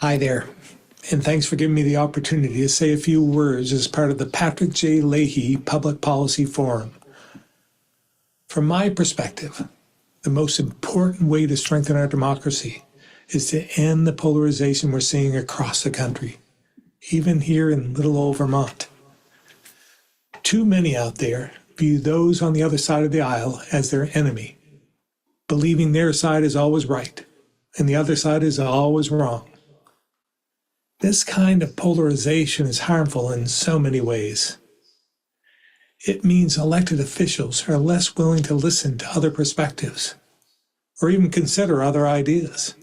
Hi there, and thanks for giving me the opportunity to say a few words as part of the Patrick J. Leahy Public Policy Forum. From my perspective, the most important way to strengthen our democracy is to end the polarization we're seeing across the country, even here in little old Vermont. Too many out there view those on the other side of the aisle as their enemy, believing their side is always right and the other side is always wrong. This kind of polarization is harmful in so many ways. It means elected officials are less willing to listen to other perspectives or even consider other ideas,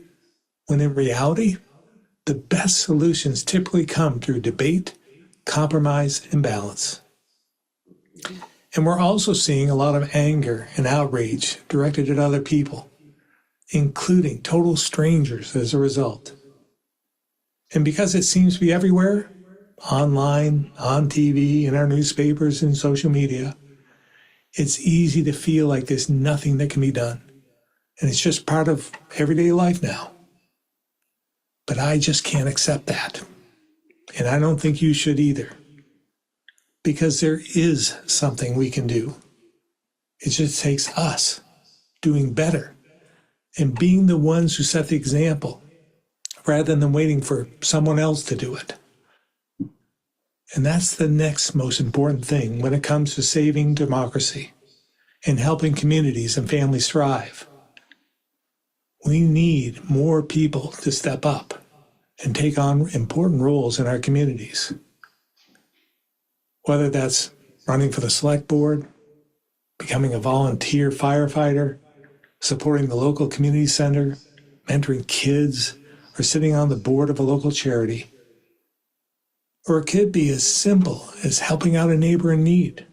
when in reality, the best solutions typically come through debate, compromise, and balance. And we're also seeing a lot of anger and outrage directed at other people, including total strangers as a result. And because it seems to be everywhere, online, on TV, in our newspapers and social media, it's easy to feel like there's nothing that can be done. And it's just part of everyday life now. But I just can't accept that. And I don't think you should either. Because there is something we can do. It just takes us doing better and being the ones who set the example, rather than waiting for someone else to do it. And that's the next most important thing when it comes to saving democracy and helping communities and families thrive. We need more people to step up and take on important roles in our communities. Whether that's running for the select board, becoming a volunteer firefighter, supporting the local community center, mentoring kids, or sitting on the board of a local charity. Or it could be as simple as helping out a neighbor in need,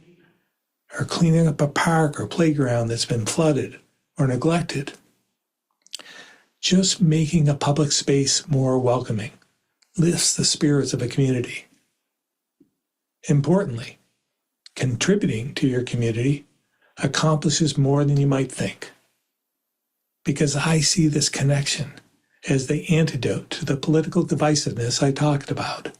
or cleaning up a park or playground that's been flooded or neglected. Just making a public space more welcoming lifts the spirits of a community. Importantly, contributing to your community accomplishes more than you might think, because I see this connection as the antidote to the political divisiveness I talked about.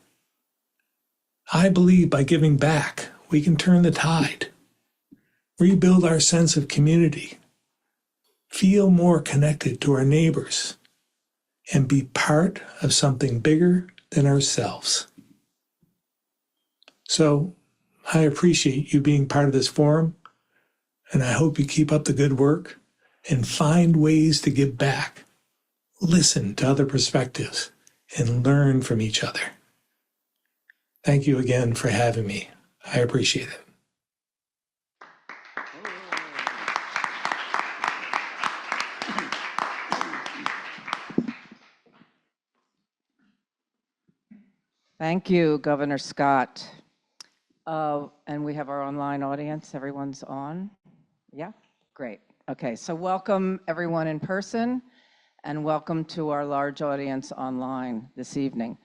I believe by giving back, we can turn the tide, rebuild our sense of community, feel more connected to our neighbors, and be part of something bigger than ourselves. So I appreciate you being part of this forum, and I hope you keep up the good work and find ways to give back. Listen to other perspectives and learn from each other. Thank you again for having me. I appreciate it. Thank you, Governor Scott. And we have our online audience. Everyone's on? Yeah? Great. Okay, so welcome everyone in person, and welcome to our large audience online this evening.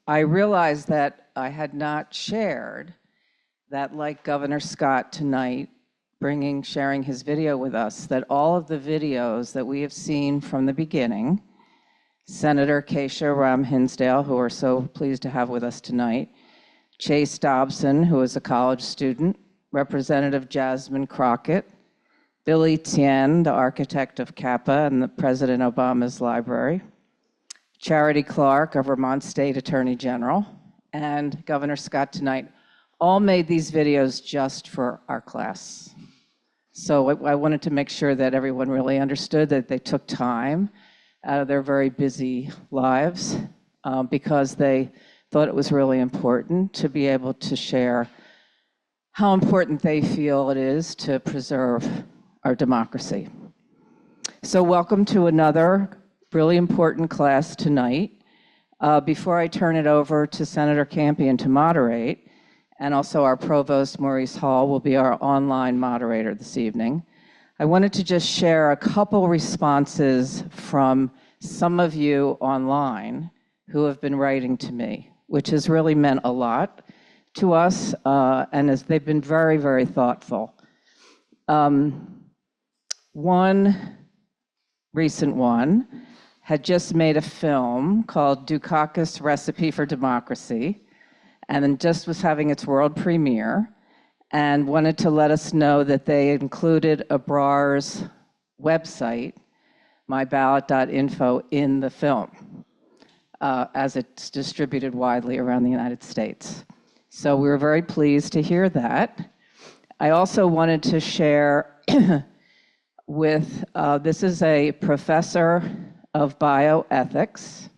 I realized that I had not shared that, like Governor Scott tonight, sharing his video with us, that all of the videos that we have seen from the beginning, Senator Kesha Hinsdale, who we're so pleased to have with us tonight, Chase Dobson, who is a college student, Representative Jasmine Crockett, Billy Tien, the architect of Kappa and the President Obama's library, Charity Clark, our Vermont State Attorney General, and Governor Scott tonight, all made these videos just for our class. So I wanted to make sure that everyone really understood that they took time out of their very busy lives because they thought it was really important to be able to share how important they feel it is to preserve our democracy. So welcome to another really important class tonight. Before I turn it over to Senator Campion to moderate, and also our Provost Maurice Hall will be our online moderator this evening, I wanted to just share a couple responses from some of you online who have been writing to me, which has really meant a lot to us, and they've been very, very thoughtful. One recent one had just made a film called Dukakis Recipe for Democracy, and then just was having its world premiere, and wanted to let us know that they included a BRAR's website, myballot.info, in the film, as it's distributed widely around the United States. So we were very pleased to hear that. I also wanted to share with, this is a professor of bioethics,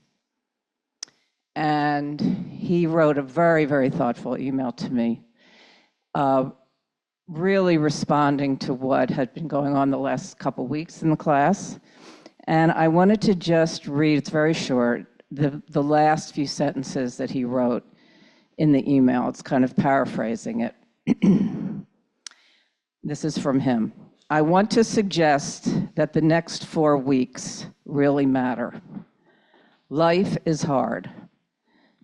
and he wrote a very, very thoughtful email to me, really responding to what had been going on the last couple weeks in the class. And I wanted to just read, it's very short, the last few sentences that he wrote in the email. It's kind of paraphrasing it. This is from him. I want to suggest that the next 4 weeks really matter. Life is hard.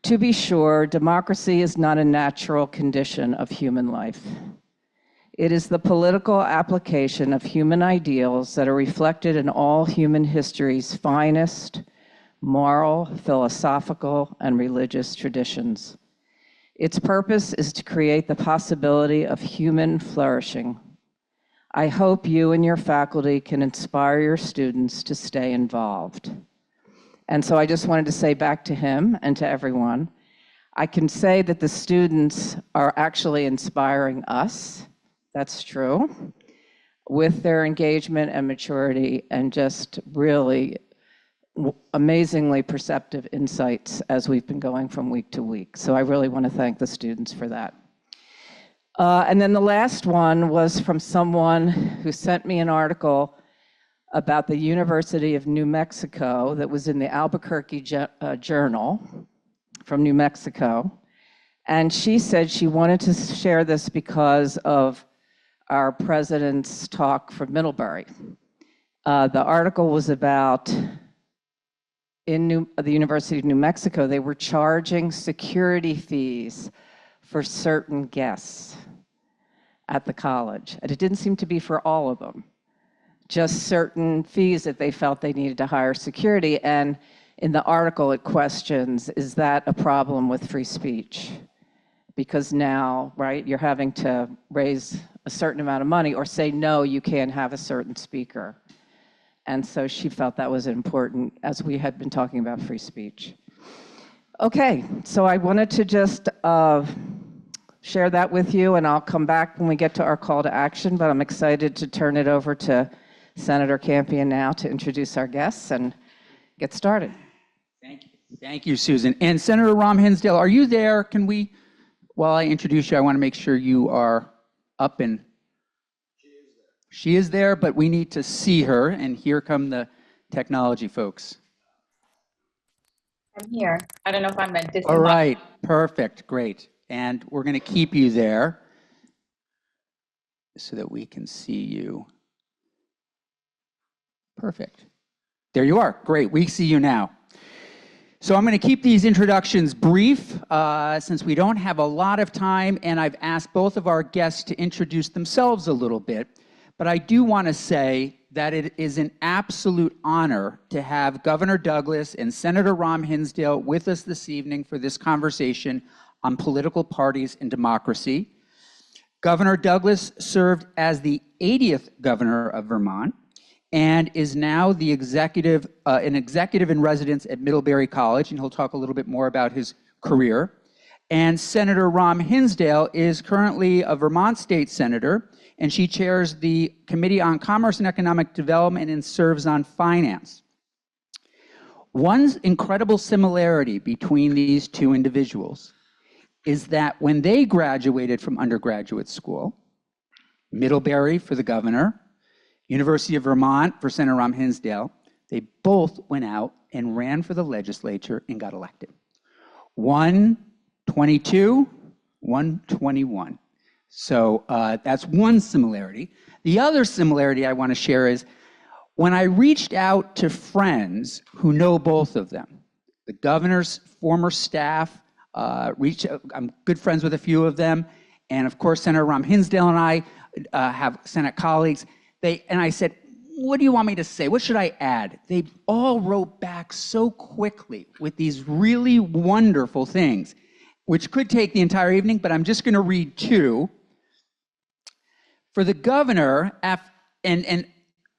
To be sure, democracy is not a natural condition of human life. It is the political application of human ideals that are reflected in all human history's finest moral, philosophical, and religious traditions. Its purpose is to create the possibility of human flourishing. I hope you and your faculty can inspire your students to stay involved. And so I just wanted to say back to him and to everyone, I can say that the students are actually inspiring us. That's true, with their engagement and maturity and just really amazingly perceptive insights as we've been going from week to week. So I really want to thank the students for that. And then the last one was from someone who sent me an article about the University of New Mexico that was in the Albuquerque Journal from New Mexico. And she said she wanted to share this because of our president's talk from Middlebury. The article was about the University of New Mexico, they were charging security fees for certain guests at the college. And it didn't seem to be for all of them, just certain fees that they felt they needed to hire security. And in the article, it questions, is that a problem with free speech? Because now, right, you're having to raise a certain amount of money or say, no, you can't have a certain speaker. And so she felt that was important as we had been talking about free speech. Okay, so I wanted to just share that with you, and I'll come back when we get to our call to action, but I'm excited to turn it over to Senator Campion now to introduce our guests and get started. Thank you. Thank you, Susan. And Senator Rahm Hinsdale, are you there? Can we, while I introduce you, I want to make sure you are up and... She is there, but we need to see her, and here come the technology folks. I'm here. I don't know if I'm meant to. All right, perfect, great. And we're going to keep you there so that we can see you. Perfect. There you are. Great, we see you now. So I'm going to keep these introductions brief since we don't have a lot of time, and I've asked both of our guests to introduce themselves a little bit. But I do want to say that it is an absolute honor to have Governor Douglas and Senator Rahm Hinsdale with us this evening for this conversation on political parties and democracy. Governor Douglas served as the 80th governor of Vermont and is now the an executive in residence at Middlebury College, and he'll talk a little bit more about his career. And Senator Rahm Hinsdale is currently a Vermont state senator, and she chairs the Committee on Commerce and Economic Development and serves on finance. One incredible similarity between these two individuals is that when they graduated from undergraduate school, Middlebury for the governor, University of Vermont for Senator Rahm Hinsdale, they both went out and ran for the legislature and got elected. One 22, one 21. So that's one similarity. The other similarity I want to share is when I reached out to friends who know both of them, the governor's former staff, I'm good friends with a few of them, and of course Senator Rahm Hinsdale and I have Senate colleagues. And I said, what do you want me to say? What should I add? They all wrote back so quickly with these really wonderful things, which could take the entire evening, but I'm just going to read two. For the governor, and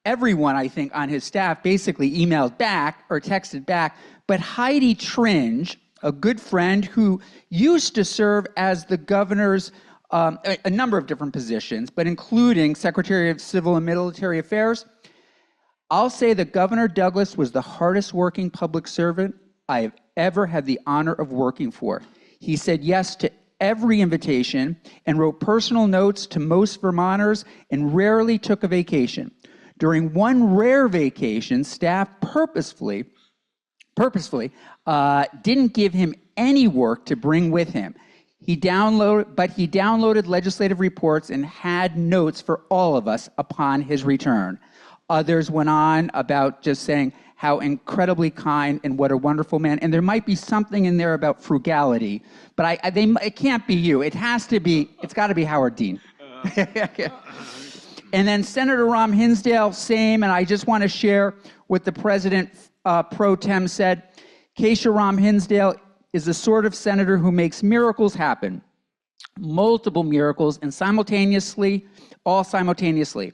everyone, I think, on his staff basically emailed back or texted back, but Heidi Tringe, a good friend who used to serve as the governor's a number of different positions, but including Secretary of Civil and Military Affairs, I'll say that Governor Douglas was the hardest working public servant I have ever had the honor of working for. He said yes to every invitation and wrote personal notes to most Vermonters and rarely took a vacation. During one rare vacation, staff purposefully didn't give him any work to bring with him. He downloaded legislative reports and had notes for all of us upon his return. Others went on about just saying how incredibly kind and what a wonderful man. And there might be something in there about frugality, but it can't be you. It's got to be Howard Dean. And then Senator Rahm Hinsdale, same, and I just want to share what the president pro tem said. Kesha Rahm Hinsdale is the sort of senator who makes miracles happen, multiple miracles, and all simultaneously.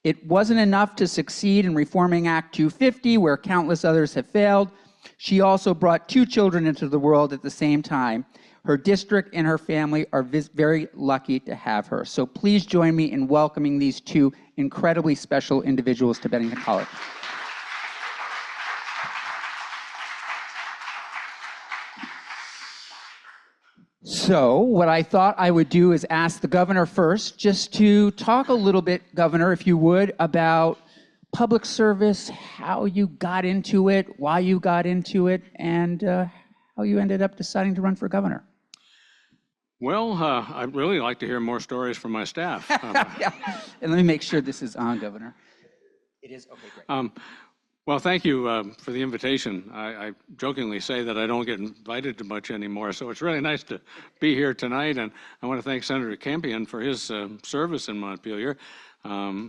It wasn't enough to succeed in reforming Act 250, where countless others have failed. She also brought 2 children into the world at the same time. Her district and her family are very lucky to have her. So please join me in welcoming these 2 incredibly special individuals to Bennington College. So what I thought I would do is ask the governor first, just to talk a little bit, Governor, if you would, about public service, how you got into it, why you got into it, and how you ended up deciding to run for governor. Well, I'd really like to hear more stories from my staff. Yeah. And let me make sure this is on, Governor. It is? Okay, great. Well, thank you for the invitation. I jokingly say that I don't get invited to much anymore, so it's really nice to be here tonight. And I want to thank Senator Campion for his service in Montpelier.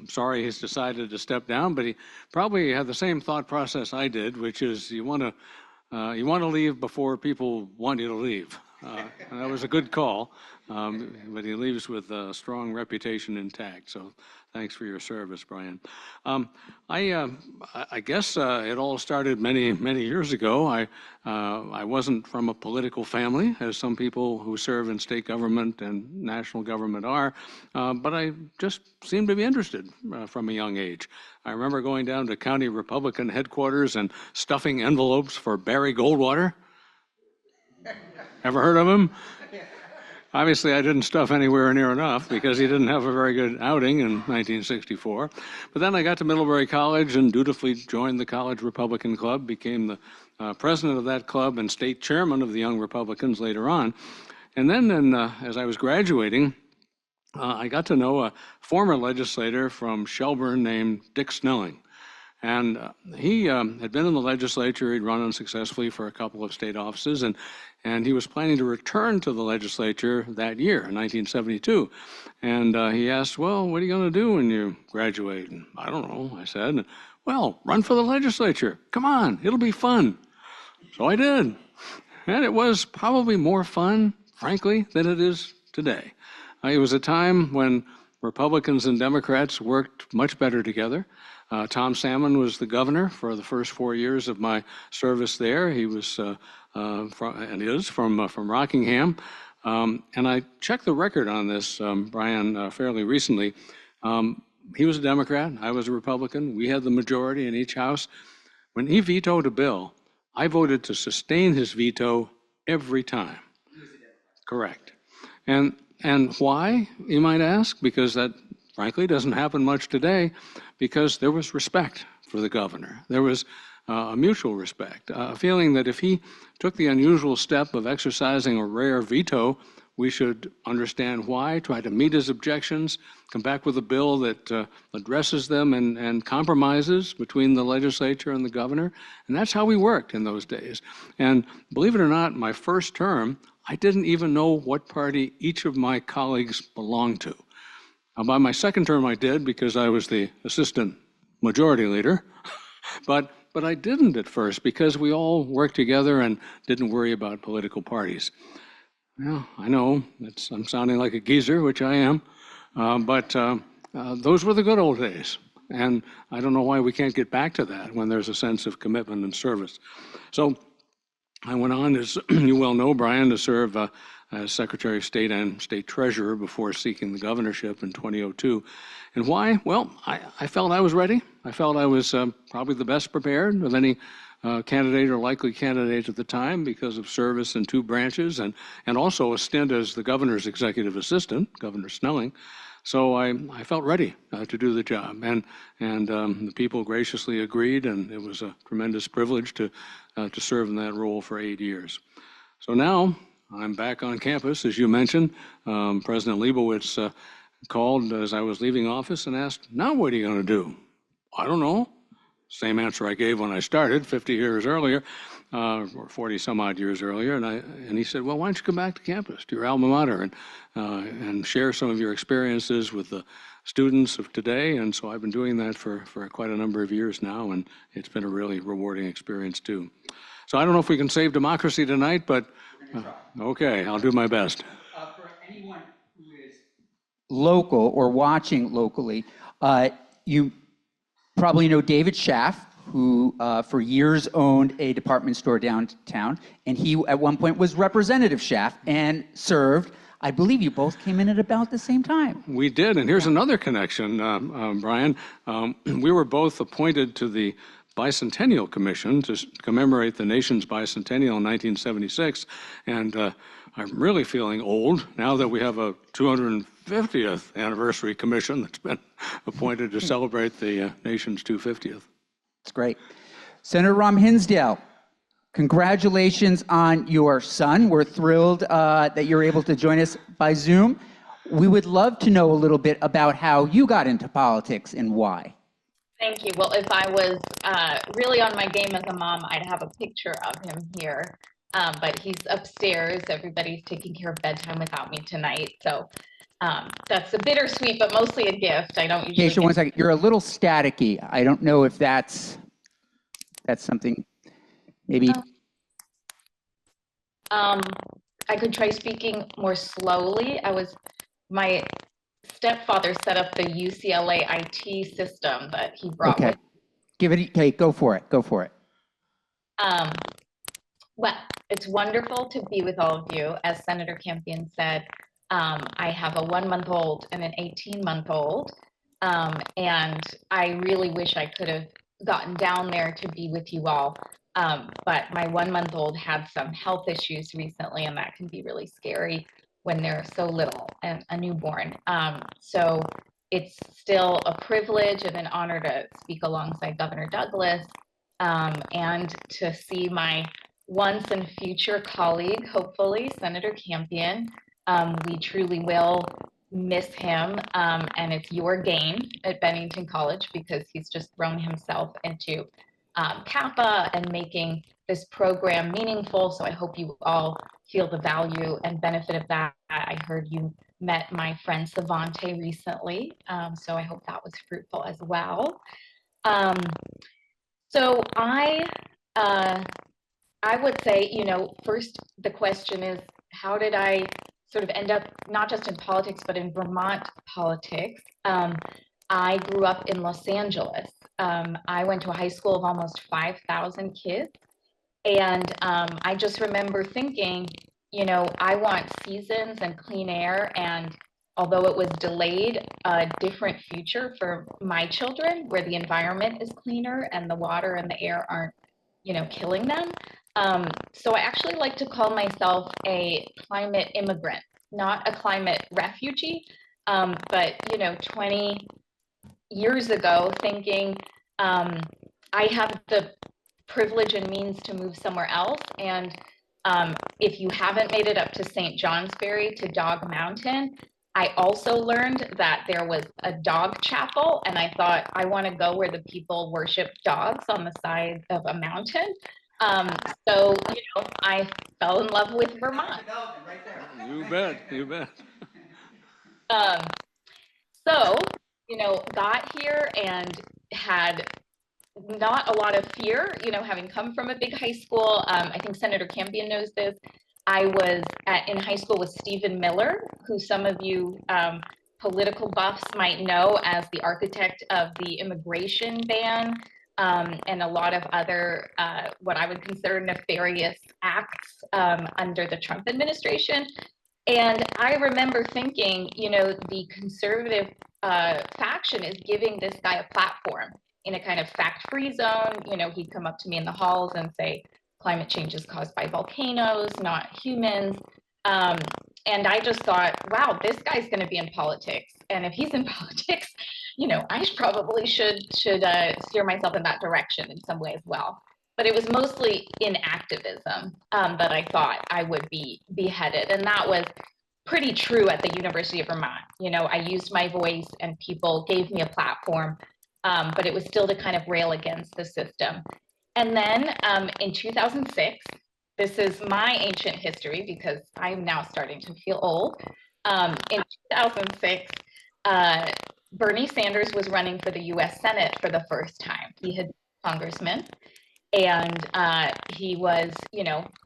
Sorry he's decided to step down, but he probably had the same thought process I did, which is you want to leave before people want you to leave. And that was a good call, but he leaves with a strong reputation intact. So thanks for your service, Brian. I guess it all started many years ago. I wasn't from a political family, as some people who serve in state government and national government are, but I just seemed to be interested from a young age. I remember going down to county Republican headquarters and stuffing envelopes for Barry Goldwater. Ever heard of him? Obviously, I didn't stuff anywhere near enough because he didn't have a very good outing in 1964. But then I got to Middlebury College and dutifully joined the College Republican Club, became the president of that club and state chairman of the Young Republicans later on. And then as I was graduating, I got to know a former legislator from Shelburne named Dick Snelling. And he had been in the legislature. He'd run unsuccessfully for a couple of state offices, and he was planning to return to the legislature that year, in 1972. And he asked, well, what are you going to do when you graduate? And I don't know, I said. Well, run for the legislature. Come on, it'll be fun. So I did. And it was probably more fun, frankly, than it is today. It was a time when Republicans and Democrats worked much better together. Tom Salmon was the governor for the first 4 years of my service there. He was from Rockingham. And I checked the record on this, Brian, fairly recently. He was a Democrat, I was a Republican. We had the majority in each house. When he vetoed a bill, I voted to sustain his veto every time. Correct. And why, you might ask? Because that, frankly, doesn't happen much today, because there was respect for the governor. There was a mutual respect, a feeling that if he took the unusual step of exercising a rare veto, we should understand why, try to meet his objections, come back with a bill that addresses them and compromises between the legislature and the governor. And that's how we worked in those days. And believe it or not, my first term, I didn't even know what party each of my colleagues belonged to. By my second term, I did, because I was the assistant majority leader. But I didn't at first because we all worked together and didn't worry about political parties. Well, I know I'm sounding like a geezer, which I am, but those were the good old days. And I don't know why we can't get back to that when there's a sense of commitment and service. So I went on, as you well know, Brian, to serve as Secretary of State and State Treasurer before seeking the governorship in 2002. And why? Well, I felt I was ready. I felt I was probably the best prepared of any candidate or likely candidate at the time because of service in 2 branches and also a stint as the governor's executive assistant, Governor Snelling. So I felt ready to do the job, and the people graciously agreed, and it was a tremendous privilege to serve in that role for 8 years. So now I'm back on campus, as you mentioned. President Leibowitz called as I was leaving office and asked, "Now what are you going to do?" I don't know. Same answer I gave when I started 50 years earlier, or 40 some odd years earlier. And he said, "Well, why don't you come back to campus, to your alma mater, and share some of your experiences with the students of today." And so I've been doing that for quite a number of years now, and it's been a really rewarding experience too. So I don't know if we can save democracy tonight, but okay, I'll do my best. For anyone who is local or watching locally, you probably know David Schaff, who for years owned a department store downtown, and he at one point was Representative Schaff and served. I believe you both came in at about the same time. We did, and here's another connection, Brian. We were both appointed to the Bicentennial Commission to commemorate the nation's bicentennial in 1976, and I'm really feeling old now that we have a 250th anniversary commission that's been appointed to celebrate the nation's 250th. It's great. Senator Rahm Hinsdale, congratulations on your son. We're thrilled that you're able to join us by Zoom. We would love to know a little bit about how you got into politics and why. Thank you. Well, if I was really on my game as a mom, I'd have a picture of him here. But he's upstairs. Everybody's taking care of bedtime without me tonight. So that's a bittersweet, but mostly a gift. I don't usually. Kesha, one second. You're a little staticky. I don't know if that's something maybe. I could try speaking more slowly. My stepfather set up the UCLA IT system that he brought Okay. with. Give it. Okay, go for it. Go for it. Well, it's wonderful to be with all of you. As Senator Campion said, I have a 1-month-old and an 18-month-old, and I really wish I could have gotten down there to be with you all. But my 1-month-old had some health issues recently, and that can be really scary when they're so little and a newborn. So it's still a privilege and an honor to speak alongside Governor Douglas and to see my once and future colleague, hopefully, Senator Campion. We truly will miss him, and it's your gain at Bennington College because he's just thrown himself into Kappa and making this program meaningful. So I hope you all feel the value and benefit of that. I heard you met my friend Savante recently, so I hope that was fruitful as well. So I would say, first the question is, how did I sort of end up not just in politics, but in Vermont politics? I grew up in Los Angeles. I went to a high school of almost 5,000 kids. And I just remember thinking, I want seasons and clean air. And although it was delayed, a different future for my children where the environment is cleaner and the water and the air aren't, killing them. So I actually like to call myself a climate immigrant, not a climate refugee. But 20 years ago, thinking I have the privilege and means to move somewhere else. And if you haven't made it up to St. Johnsbury to Dog Mountain, I also learned that there was a dog chapel, and I thought I want to go where the people worship dogs on the side of a mountain. So I fell in love with Vermont. You bet, you bet. So got here, and had not a lot of fear, having come from a big high school. I think Senator Campion knows this. I was in high school with Stephen Miller, who some of you political buffs might know as the architect of the immigration ban and a lot of other what I would consider nefarious acts under the Trump administration. And I remember thinking, the conservative faction is giving this guy a platform in a kind of fact-free zone. He'd come up to me in the halls and say, climate change is caused by volcanoes, not humans. And I just thought, wow, this guy's going to be in politics. And if he's in politics, I probably should steer myself in that direction in some way as well. But it was mostly in activism that I thought I would be headed. And that was pretty true at the University of Vermont. I used my voice and people gave me a platform, but it was still to kind of rail against the system. And then in 2006, this is my ancient history because I'm now starting to feel old. In 2006, Bernie Sanders was running for the US Senate for the first time. He had been a congressman. And he was,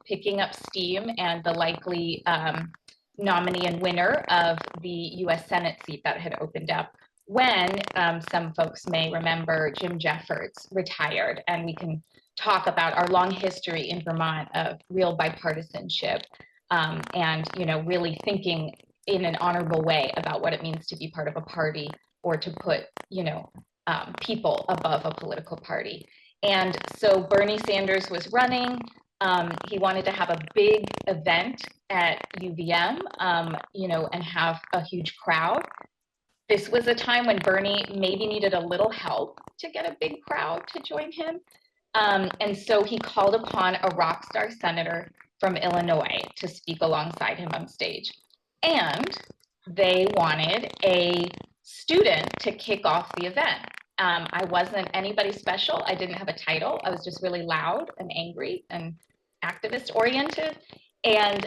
picking up steam and the likely nominee and winner of the US Senate seat that had opened up when some folks may remember Jim Jeffords retired. And we can talk about our long history in Vermont of real bipartisanship and, really thinking in an honorable way about what it means to be part of a party or to put, people above a political party. And so Bernie Sanders was running. He wanted to have a big event at UVM, and have a huge crowd. This was a time when Bernie maybe needed a little help to get a big crowd to join him. And so he called upon a rock star senator from Illinois to speak alongside him on stage. And they wanted a student to kick off the event. I wasn't anybody special. I didn't have a title. I was just really loud and angry and activist oriented. And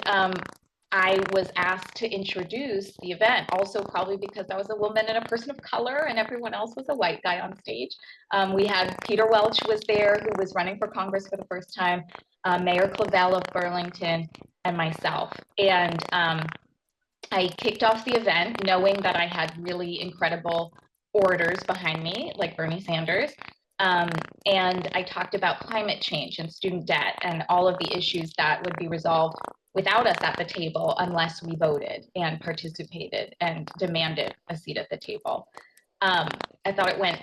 I was asked to introduce the event, also probably because I was a woman and a person of color and everyone else was a white guy on stage. We had Peter Welch was there, who was running for Congress for the first time, Mayor Clavell of Burlington, and myself. And I kicked off the event knowing that I had really incredible orators behind me, like Bernie Sanders. And I talked about climate change and student debt and all of the issues that would be resolved without us at the table unless we voted and participated and demanded a seat at the table. I thought it went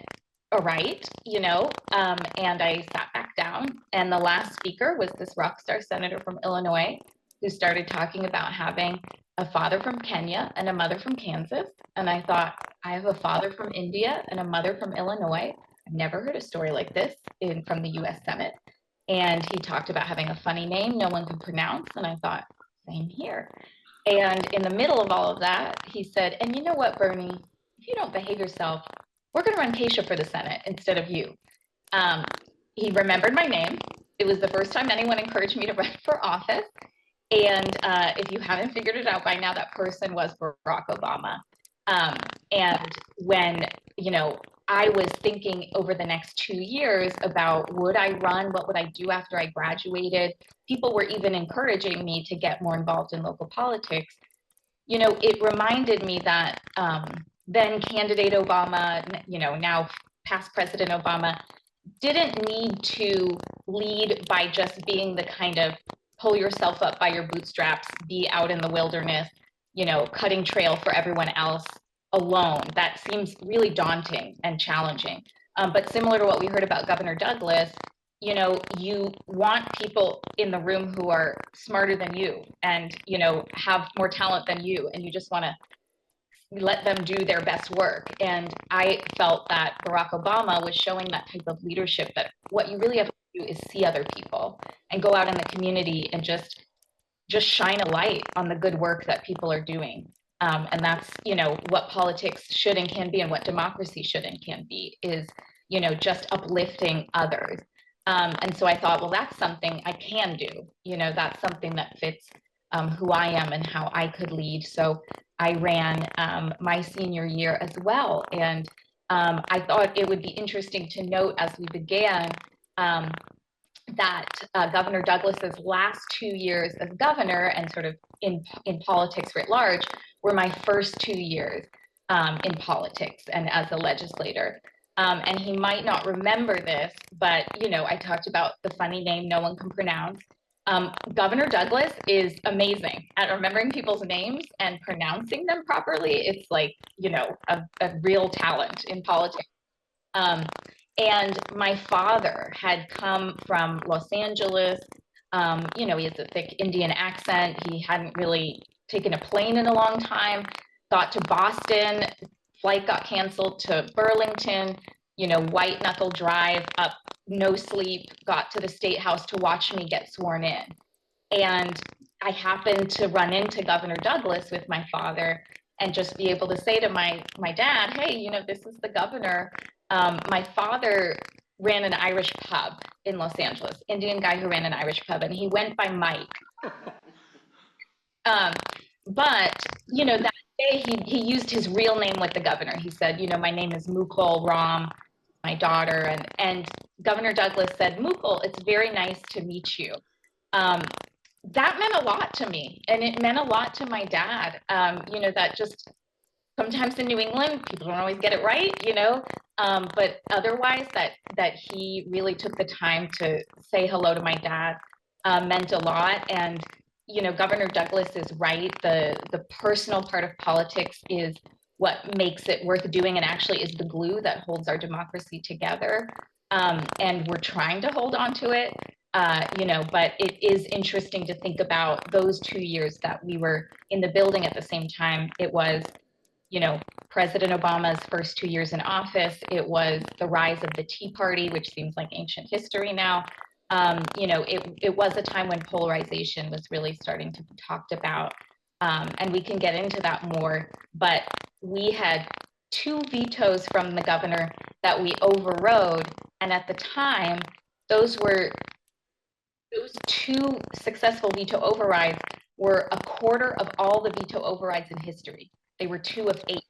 all right, and I sat back down. And the last speaker was this rock star senator from Illinois who started talking about having a father from Kenya and a mother from Kansas. And I thought, I have a father from India and a mother from Illinois. I've never heard a story like this from the US Senate. And he talked about having a funny name no one can pronounce. And I thought, same here. And in the middle of all of that, he said, and you know what, Bernie, if you don't behave yourself, we're going to run Kesha for the Senate instead of you. He remembered my name. It was the first time anyone encouraged me to run for office. And if you haven't figured it out by now, that person was Barack Obama. And when, I was thinking over the next 2 years about would I run, what would I do after I graduated? People were even encouraging me to get more involved in local politics. It reminded me that then candidate Obama, now past President Obama, didn't need to lead by just being the kind of pull yourself up by your bootstraps, be out in the wilderness, cutting trail for everyone else alone. That seems really daunting and challenging. But similar to what we heard about Governor Douglas, you want people in the room who are smarter than you and, have more talent than you, and you just want to let them do their best work. And I felt that Barack Obama was showing that type of leadership, that what you really have to do is see other people and go out in the community and just shine a light on the good work that people are doing. And that's, what politics should and can be, and what democracy should and can be is, just uplifting others. And so I thought, well, that's something I can do. That's something that fits who I am and how I could lead. So I ran my senior year as well. And I thought it would be interesting to note as we began that Governor Douglas's last 2 years as governor and sort of in politics writ large were my first 2 years in politics and as a legislator. And he might not remember this, but I talked about the funny name no one can pronounce. Governor Douglas is amazing at remembering people's names and pronouncing them properly. It's like, a real talent in politics. And my father had come from Los Angeles. He has a thick Indian accent. He hadn't really taken a plane in a long time, got to Boston, flight got canceled to Burlington, white knuckle drive up, no sleep, got to the State House to watch me get sworn in. And I happened to run into Governor Douglas with my father and just be able to say to my dad, hey, this is the governor. My father ran an Irish pub in Los Angeles, Indian guy who ran an Irish pub, and he went by Mike. But, that day he used his real name with the governor. He said, my name is Mukul Ram, my daughter. And Governor Douglas said, Mukul, it's very nice to meet you. That meant a lot to me, and it meant a lot to my dad. That just sometimes in New England, people don't always get it right, but otherwise that he really took the time to say hello to my dad meant a lot. And, Governor Douglas is right. The personal part of politics is what makes it worth doing and actually is the glue that holds our democracy together. And we're trying to hold on to it, but it is interesting to think about those 2 years that we were in the building at the same time. It was President Obama's first 2 years in office. It was the rise of the Tea Party, which seems like ancient history now. It was a time when polarization was really starting to be talked about. And we can get into that more, but we had 2 vetoes from the governor that we overrode. And at the time, those 2 successful veto overrides were a quarter of all the veto overrides in history. They were 2 of 8.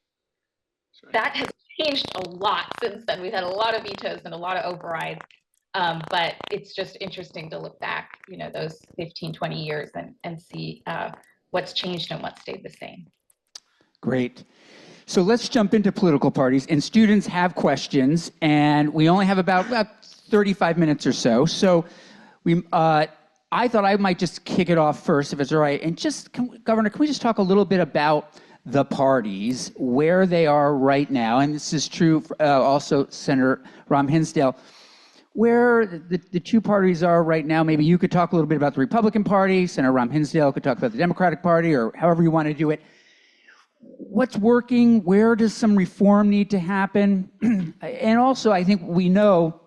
That has changed a lot since then. We've had a lot of vetoes and a lot of overrides, but it's just interesting to look back, those 15, 20 years and see what's changed and what stayed the same. Great. So let's jump into political parties, and students have questions, and we only have about 35 minutes or so. So I thought I might just kick it off first, if it's all right. And Governor, can we just talk a little bit about the parties, where they are right now? And this is true for, also Senator Ram Hinsdale, where the 2 parties are right now. Maybe you could talk a little bit about the Republican Party. Senator Ram Hinsdale could talk about the Democratic Party, or however you want to do it. What's working? Where does some reform need to happen? And also, I think we know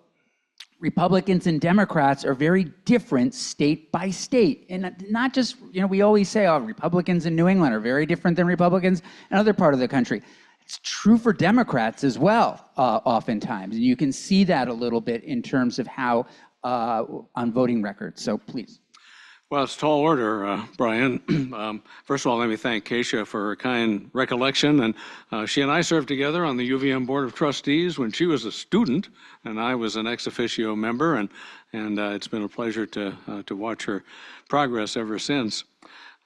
Republicans and Democrats are very different state by state. And not just, we always say, Republicans in New England are very different than Republicans in other part of the country. It's true for Democrats as well, oftentimes. And you can see that a little bit in terms of how on voting records. So please. Well, it's tall order, Brian. First of all, let me thank Kesha for her kind recollection. And she and I served together on the UVM Board of Trustees when she was a student and I was an ex officio member. And it's been a pleasure to watch her progress ever since.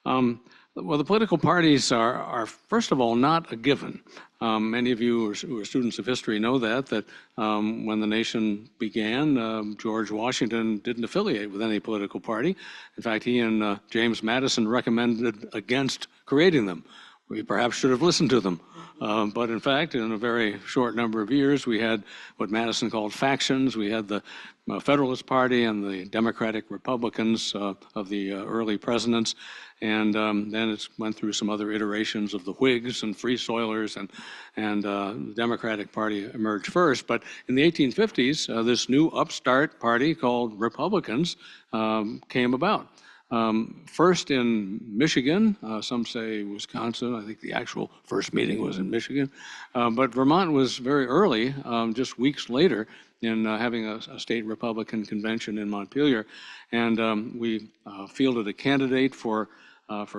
Well, the political parties are, first of all, not a given. Many of you who are students of history know that when the nation began, George Washington didn't affiliate with any political party. In fact, he and James Madison recommended against creating them. We perhaps should have listened to them. But in fact, in a very short number of years, we had what Madison called factions. We had the Federalist Party and the Democratic Republicans of the early presidents. And then it went through some other iterations of the Whigs and Free Soilers, and the Democratic Party emerged first. But in the 1850s, this new upstart party called Republicans came about. First in Michigan, some say Wisconsin. I think the actual first meeting was in Michigan. But Vermont was very early, just weeks later, in having a state Republican convention in Montpelier. And we fielded a candidate for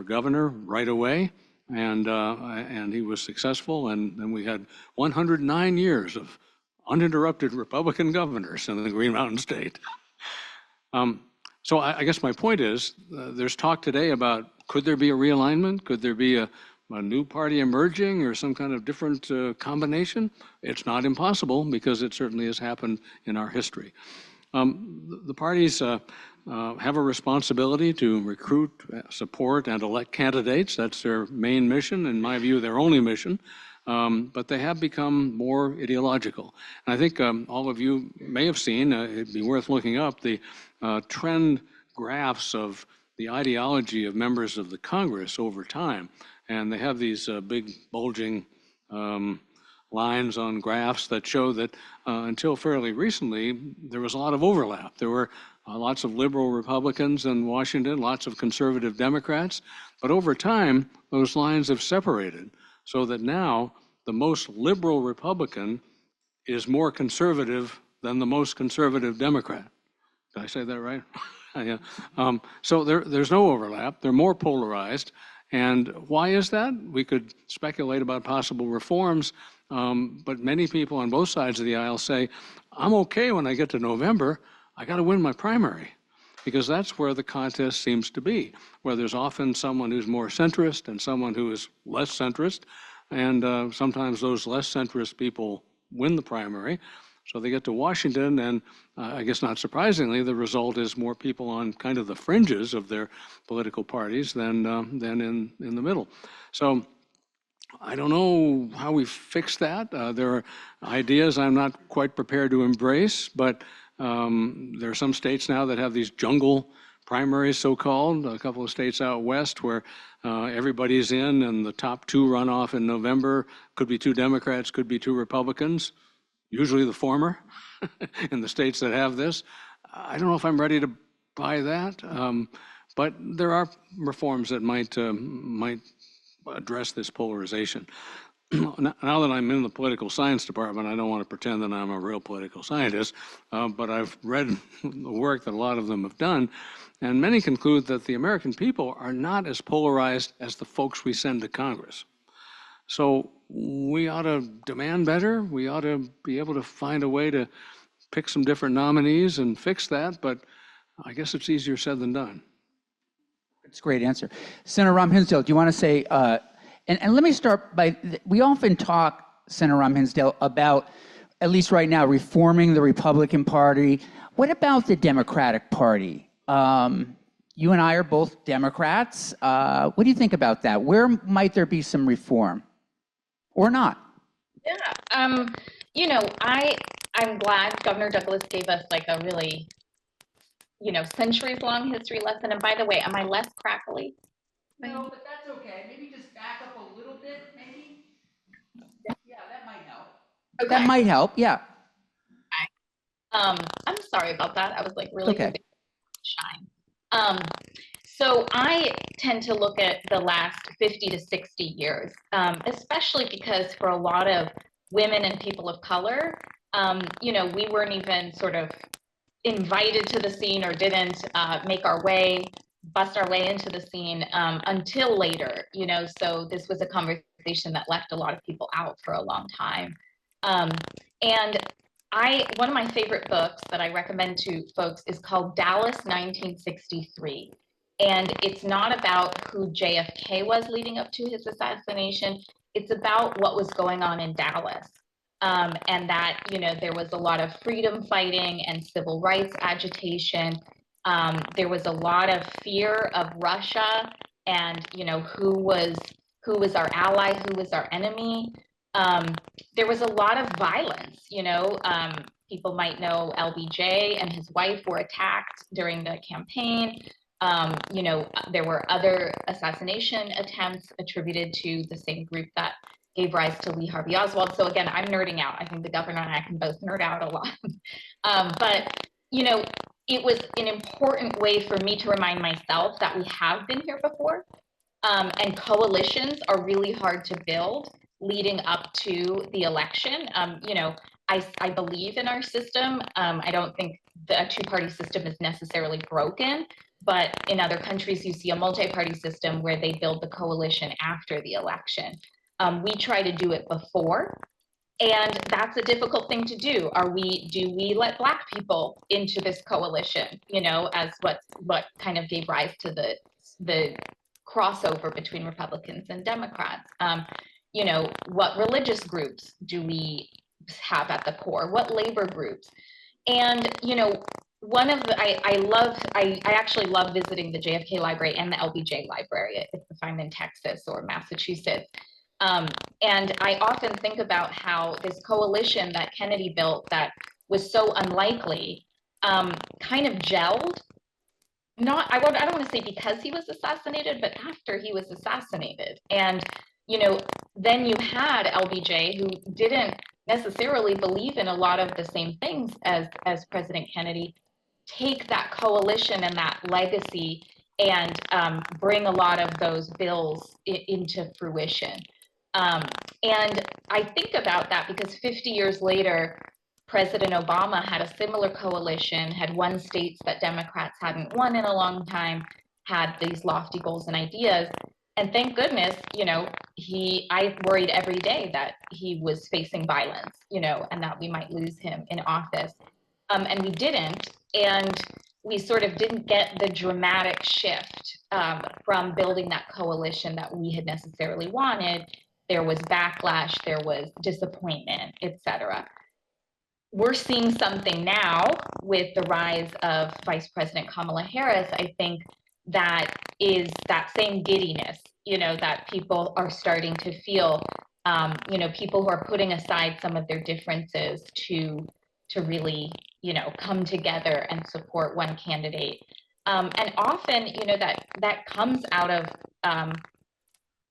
governor right away. and he was successful. And then we had 109 years of uninterrupted Republican governors in the Green Mountain State. So I guess my point is, there's talk today about, could there be a realignment? Could there be a new party emerging or some kind of different combination? It's not impossible, because it certainly has happened in our history. The parties have a responsibility to recruit, support, and elect candidates. That's their main mission, in my view, their only mission. But they have become more ideological. And I think all of you may have seen, it'd be worth looking up, the trend graphs of the ideology of members of the Congress over time. And they have these big bulging lines on graphs that show that until fairly recently, there was a lot of overlap. There were lots of liberal Republicans in Washington, lots of conservative Democrats. But over time, those lines have separated, so that now the most liberal Republican is more conservative than the most conservative Democrat. Did I say that right? Yeah. So there's no overlap. They're more polarized. And why is that? We could speculate about possible reforms, but many people on both sides of the aisle say, I'm okay when I get to November. I got to win my primary, because that's where the contest seems to be, where there's often someone who's more centrist and someone who is less centrist. And sometimes those less centrist people win the primary. So they get to Washington, and I guess not surprisingly, the result is more people on kind of the fringes of their political parties than in the middle. So I don't know how we fix that. There are ideas I'm not quite prepared to embrace, but there are some states now that have these jungle primaries, so-called, a couple of states out west where everybody's in, and the top two run off in November. Could be two Democrats, could be two Republicans, usually the former in the states that have this. I don't know if I'm ready to buy that, but there are reforms that might address this polarization. Now that I'm in the political science department, I don't want to pretend that I'm a real political scientist, but I've read the work that a lot of them have done, and many conclude that the American people are not as polarized as the folks we send to Congress. So we ought to demand better. We ought to be able to find a way to pick some different nominees and fix that, but I guess it's easier said than done. It's a great answer. Senator Rahm Hinsdale, do you want to say, and let me start by, we often talk, Senator Rahm Hinsdale, about, at least right now, reforming the Republican Party. What about the Democratic Party? You and I are both Democrats. What do you think about that? Where might there be some reform? Or not? Yeah, you know, I'm glad Governor Douglas gave us like a really, centuries-long history lesson. And by the way, am I less crackly? No, but that's okay. Maybe just back up a little bit, maybe? Yeah, that might help. Okay. That might help, yeah. I'm sorry about that. I was like really Okay. shine. So I tend to look at the last 50 to 60 years, especially because for a lot of women and people of color, we weren't even sort of invited to the scene or didn't bust our way into the scene until later, so this was a conversation that left a lot of people out for a long time. And one of my favorite books that I recommend to folks is called Dallas 1963. And it's not about who JFK was leading up to his assassination. It's about what was going on in Dallas. And that, there was a lot of freedom fighting and civil rights agitation. There was a lot of fear of Russia and, who was our ally, who was our enemy. There was a lot of violence, people might know LBJ and his wife were attacked during the campaign. There were other assassination attempts attributed to the same group that gave rise to Lee Harvey Oswald. So again, I'm nerding out. I think the governor and I can both nerd out a lot. But, it was an important way for me to remind myself that we have been here before. And coalitions are really hard to build leading up to the election. I believe in our system. I don't think the two-party system is necessarily broken, but in other countries, you see a multi-party system where they build the coalition after the election. We try to do it before, and that's a difficult thing to do. Do we let Black people into this coalition, you know, as what kind of gave rise to the crossover between Republicans and Democrats? You know, what religious groups do we have at the core? What labor groups? And, you know, one of the, I actually love visiting the JFK Library and the LBJ Library if I'm in Texas or Massachusetts. And I often think about how this coalition that Kennedy built that was so unlikely kind of gelled. I don't want to say because he was assassinated, but after he was assassinated. And, you know, then you had LBJ, who didn't necessarily believe in a lot of the same things as President Kennedy, take that coalition and that legacy and bring a lot of those bills into fruition. And I think about that because 50 years later, President Obama had a similar coalition, had won states that Democrats hadn't won in a long time, had these lofty goals and ideas. And thank goodness, you know, I worried every day that he was facing violence, you know, and that we might lose him in office. And we didn't. And we sort of didn't get the dramatic shift from building that coalition that we had necessarily wanted. There was backlash, there was disappointment, et cetera. We're seeing something now with the rise of Vice President Kamala Harris, I think, that is that same giddiness, you know, that people are starting to feel, you know, people who are putting aside some of their differences to really, you know, come together and support one candidate. And often, you know, that comes out of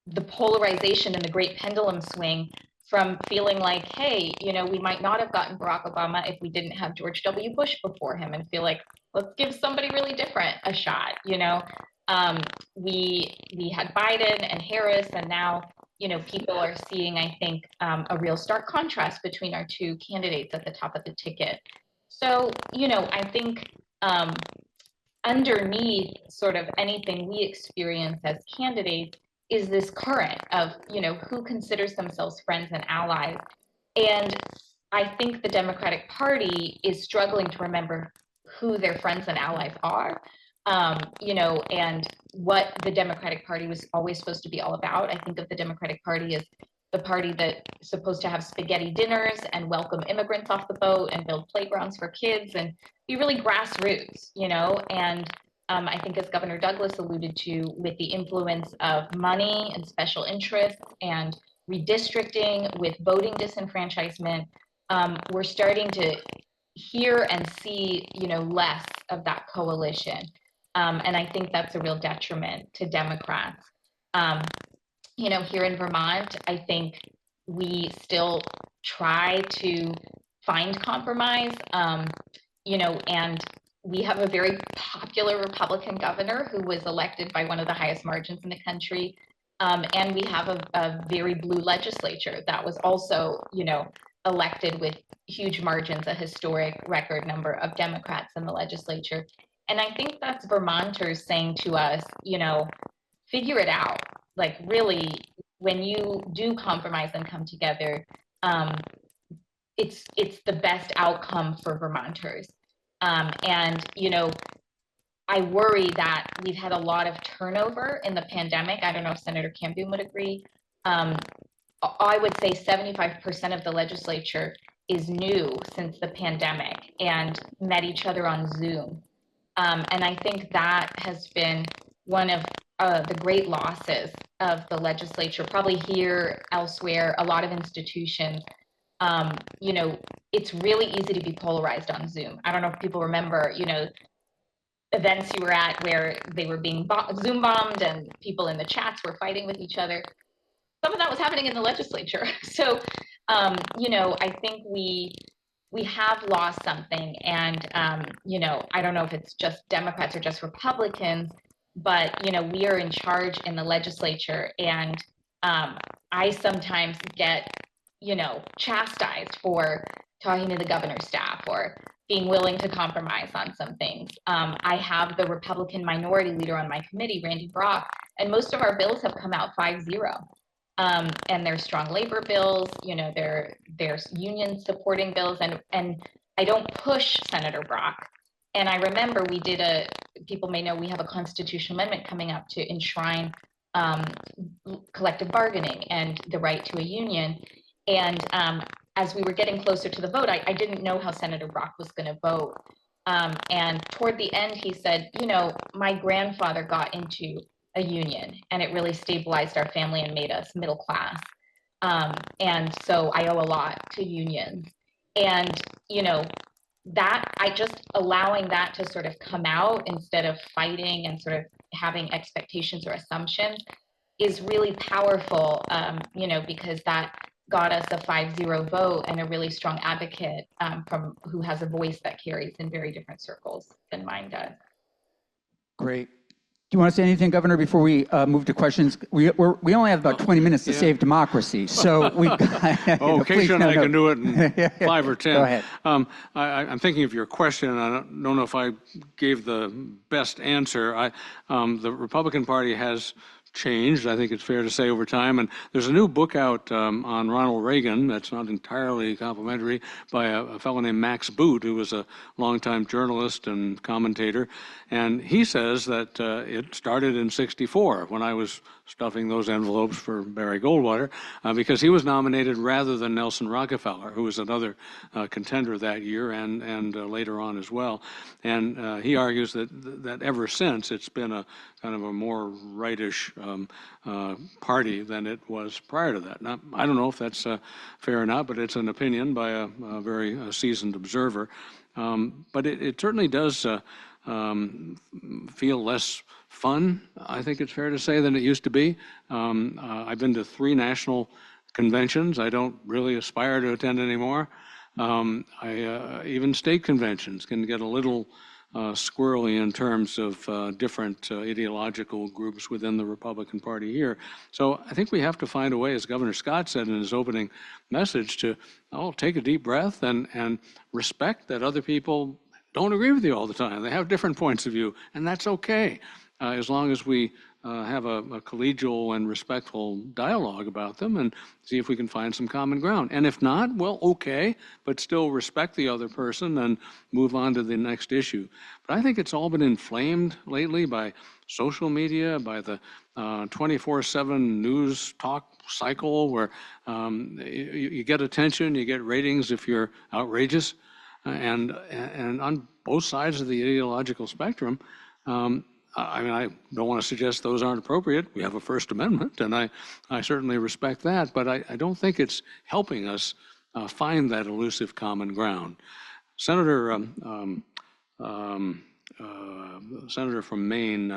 the polarization and the great pendulum swing from feeling like, hey, you know, we might not have gotten Barack Obama if we didn't have George W. Bush before him, and feel like, let's give somebody really different a shot, you know. We had Biden and Harris, and now, you know, people are seeing, I think, a real stark contrast between our two candidates at the top of the ticket. So, you know, I think underneath sort of anything we experience as candidates is this current of, you know, who considers themselves friends and allies. And I think the Democratic Party is struggling to remember who their friends and allies are, you know, and what the Democratic Party was always supposed to be all about. I think of the Democratic Party as the party that's supposed to have spaghetti dinners and welcome immigrants off the boat and build playgrounds for kids and be really grassroots, you know. And I think, as Governor Douglas alluded to, with the influence of money and special interests and redistricting with voting disenfranchisement, we're starting to hear and see, you know, less of that coalition. And I think that's a real detriment to Democrats. You know, here in Vermont, I think we still try to find compromise, you know, and we have a very popular Republican governor who was elected by one of the highest margins in the country. And we have a very blue legislature that was also, you know, elected with huge margins, a historic record number of Democrats in the legislature. And I think that's Vermonters saying to us, you know, figure it out. Like, really, when you do compromise and come together, it's the best outcome for Vermonters. And, you know, I worry that we've had a lot of turnover in the pandemic. I don't know if Senator Camboon would agree. I would say 75% of the legislature is new since the pandemic and met each other on Zoom. And I think that has been one of the great losses of the legislature, probably here, elsewhere, a lot of institutions. You know, it's really easy to be polarized on Zoom. I don't know if people remember, you know, events you were at where they were being Zoom bombed and people in the chats were fighting with each other. Some of that was happening in the legislature. So, you know, I think we have lost something. And, you know, I don't know if it's just Democrats or just Republicans, but, you know, we are in charge in the legislature. And I sometimes get, you know, chastised for talking to the governor's staff or being willing to compromise on some things. I have the Republican minority leader on my committee, Randy Brock, and most of our bills have come out 5-0. And they're strong labor bills, there's union supporting bills, and I don't push Senator Brock. And I remember people may know we have a constitutional amendment coming up to enshrine collective bargaining and the right to a union. And as we were getting closer to the vote, I didn't know how Senator Brock was going to vote. And toward the end, he said, my grandfather got into a union and it really stabilized our family and made us middle class. And so I owe a lot to unions. And, that I just allowing that to sort of come out instead of fighting and sort of having expectations or assumptions is really powerful, because that got us a 5-0 vote and a really strong advocate from who has a voice that carries in very different circles than mine does. Great. Do you want to say anything, Governor, before we move to questions? We only have about 20 minutes to save democracy, so we've got... Keisha and I can do it in 5 or 10. Go ahead. I'm thinking of your question, and I don't know if I gave the best answer. The Republican Party has changed, I think it's fair to say, over time. And there's a new book out on Ronald Reagan that's not entirely complimentary by a fellow named Max Boot, who was a longtime journalist and commentator. And he says that it started in '64 when I was stuffing those envelopes for Barry Goldwater, because he was nominated rather than Nelson Rockefeller, who was another contender that year and later on as well. And he argues that ever since it's been a kind of a more rightish party than it was prior to that. Now, I don't know if that's fair or not, but it's an opinion by a very seasoned observer. But it certainly does feel less fun, I think it's fair to say, than it used to be. I've been to 3 national conventions. I don't really aspire to attend anymore. Even state conventions can get a little squirrely in terms of different ideological groups within the Republican Party here. So I think we have to find a way, as Governor Scott said in his opening message, to take a deep breath and respect that other people don't agree with you all the time. They have different points of view, and that's okay, as long as we have a collegial and respectful dialogue about them and see if we can find some common ground. And if not, well, okay, but still respect the other person and move on to the next issue. But I think it's all been inflamed lately by social media, by the 24/7 news talk cycle where you get attention, you get ratings if you're outrageous. And on both sides of the ideological spectrum, I mean, I don't want to suggest those aren't appropriate. We have a First Amendment, and I certainly respect that, but I don't think it's helping us find that elusive common ground. Senator from Maine,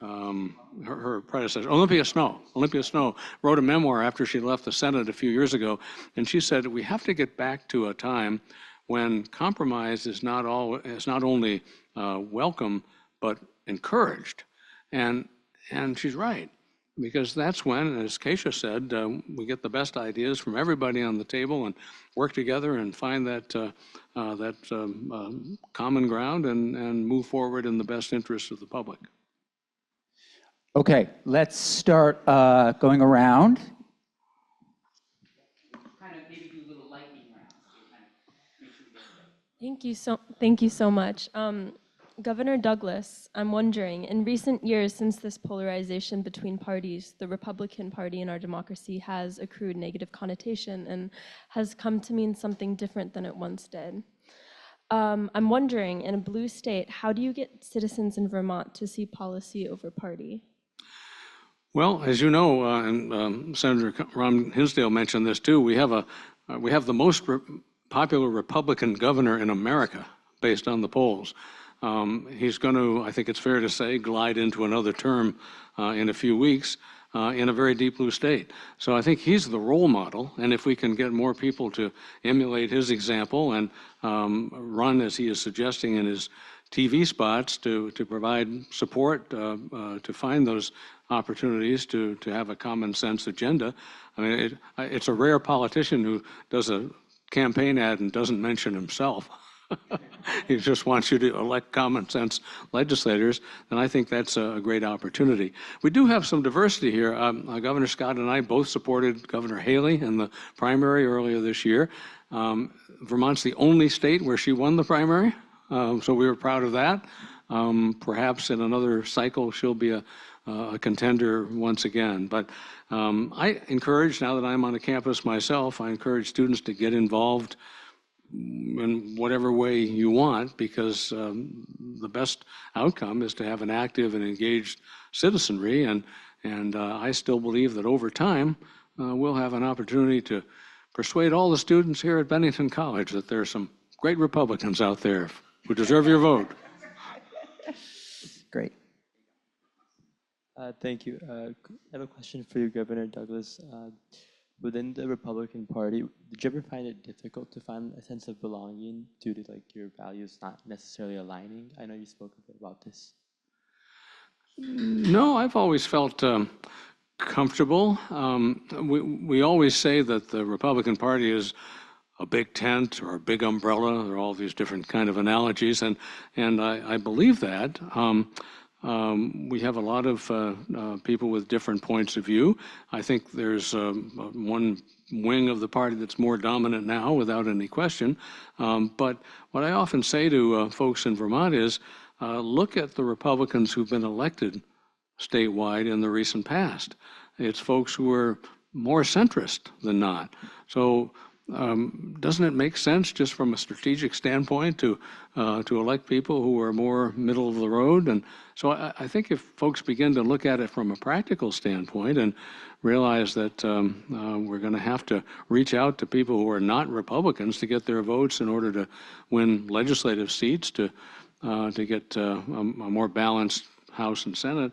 her predecessor, Olympia Snowe, wrote a memoir after she left the Senate a few years ago, and she said, we have to get back to a time when compromise is not only welcome, but encouraged. And she's right, because that's when, as Kesha said, we get the best ideas from everybody on the table and work together and find that common ground and move forward in the best interest of the public. Okay, let's start going around. Thank you so much. Governor Douglas, I'm wondering, in recent years, since this polarization between parties, the Republican Party in our democracy has accrued negative connotation and has come to mean something different than it once did. I'm wondering, in a blue state, how do you get citizens in Vermont to see policy over party? Well, as you know, and Senator Ron Hinsdale mentioned this too, we have the most popular Republican governor in America, based on the polls. He's going to, I think it's fair to say, glide into another term in a few weeks in a very deep blue state. So I think he's the role model, and if we can get more people to emulate his example and run, as he is suggesting in his TV spots, to provide support to find those opportunities to have a common sense agenda. I mean, it's a rare politician who does a campaign ad and doesn't mention himself, he just wants you to elect common sense legislators, then I think that's a great opportunity. We do have some diversity here. Governor Scott and I both supported Governor Haley in the primary earlier this year. Vermont's the only state where she won the primary, so we were proud of that. Perhaps in another cycle she'll be a contender once again. But I encourage, now that I'm on a campus myself, I encourage students to get involved in whatever way you want, because the best outcome is to have an active and engaged citizenry. And I still believe that over time, we'll have an opportunity to persuade all the students here at Bennington College that there are some great Republicans out there who deserve your vote. Great. Thank you. I have a question for you, Governor Douglas. Within the Republican Party, did you ever find it difficult to find a sense of belonging due to like your values not necessarily aligning? I know you spoke a bit about this. No, I've always felt comfortable. We always say that the Republican Party is a big tent or a big umbrella. There are all these different kind of analogies, and I believe that. We have a lot of people with different points of view. I think there's one wing of the party that's more dominant now, without any question. But what I often say to folks in Vermont is, look at the Republicans who've been elected statewide in the recent past. It's folks who are more centrist than not. So doesn't it make sense, just from a strategic standpoint, to elect people who are more middle of the road? And so I think if folks begin to look at it from a practical standpoint and realize that we're going to have to reach out to people who are not Republicans to get their votes in order to win legislative seats, to get a more balanced House and Senate,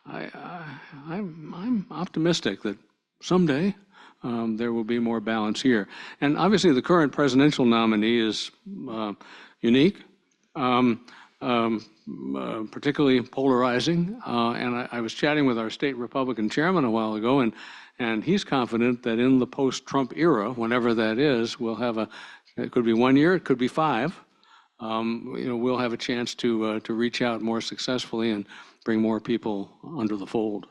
I'm optimistic that someday there will be more balance here. And obviously the current presidential nominee is unique, particularly polarizing. And I was chatting with our state Republican chairman a while ago, and he's confident that in the post-Trump era, whenever that is, we'll have it could be 1 year, it could be 5. We'll have a chance to reach out more successfully and bring more people under the fold.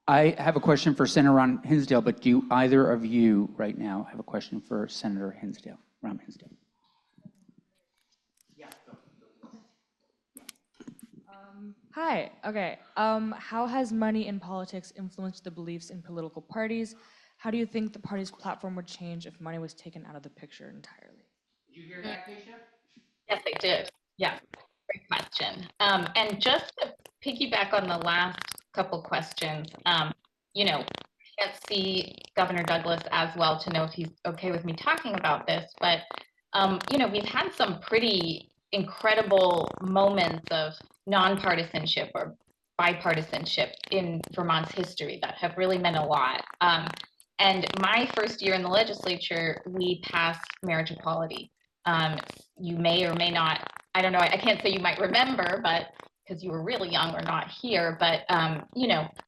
I have a question for Senator Ron Hinsdale, but do either of you right now have a question for Senator Hinsdale? Ron Hinsdale. Hi. Okay. How has money in politics influenced the beliefs in political parties? How do you think the party's platform would change if money was taken out of the picture entirely? Did you hear that, Kesha? Yes, I did. Yeah, great question. And just to piggyback on the last couple questions, I can't see Governor Douglas as well to know if he's okay with me talking about this, but we've had some pretty incredible moments of nonpartisanship or bipartisanship in Vermont's history that have really meant a lot. And my first year in the legislature, we passed marriage equality. You may or may not, I don't know, I can't say you might remember, but because you were really young or not here, but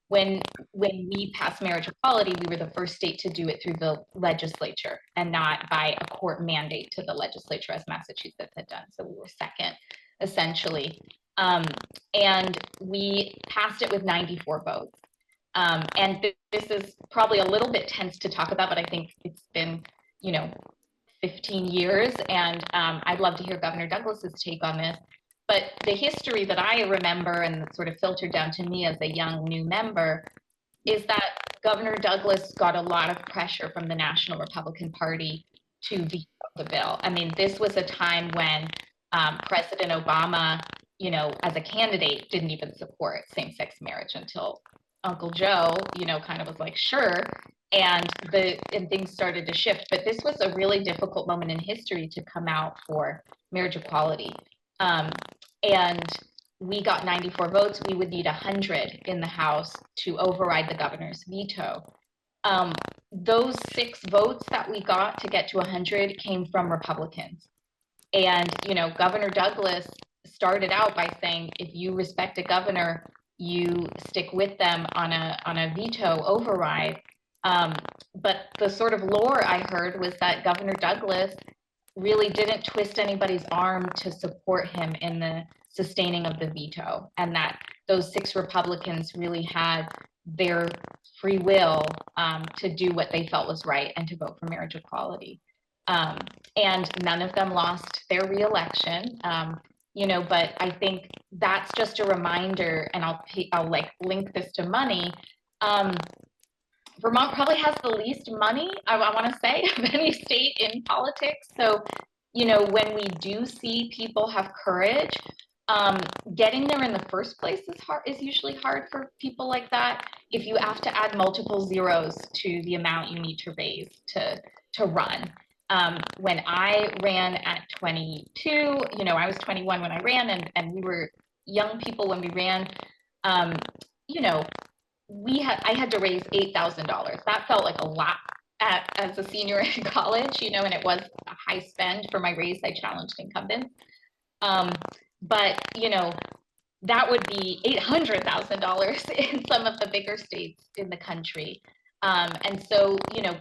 when we passed marriage equality, we were the first state to do it through the legislature and not by a court mandate to the legislature, as Massachusetts had done. So we were second, essentially. And we passed it with 94 votes. And this is probably a little bit tense to talk about, but I think it's been, 15 years, and I'd love to hear Governor Douglas's take on this. But the history that I remember and sort of filtered down to me as a young new member is that Governor Douglas got a lot of pressure from the National Republican Party to veto the bill. I mean, this was a time when President Obama, as a candidate, didn't even support same-sex marriage until Uncle Joe, kind of was like, sure, and things started to shift. But this was a really difficult moment in history to come out for marriage equality. And we got 94 votes. We would need 100 in the House to override the governor's veto. Those 6 votes that we got to get to 100 came from Republicans. And, Governor Douglas started out by saying, if you respect a governor, you stick with them on a veto override. But the sort of lore I heard was that Governor Douglas really didn't twist anybody's arm to support him in the sustaining of the veto, and that those 6 Republicans really had their free will to do what they felt was right and to vote for marriage equality. And none of them lost their reelection. But I think that's just a reminder, and I'll like link this to money. Vermont probably has the least money, I want to say, of any state in politics. So, when we do see people have courage, getting there in the first place is usually hard for people like that. If you have to add multiple zeros to the amount you need to raise to run. When I ran at 22, I was 21 when I ran, and we were young people when we ran. I had to raise $8,000. That felt like a lot as a senior in college, and it was a high spend for my race. I challenged incumbents. But that would be $800,000 in some of the bigger states in the country. And so,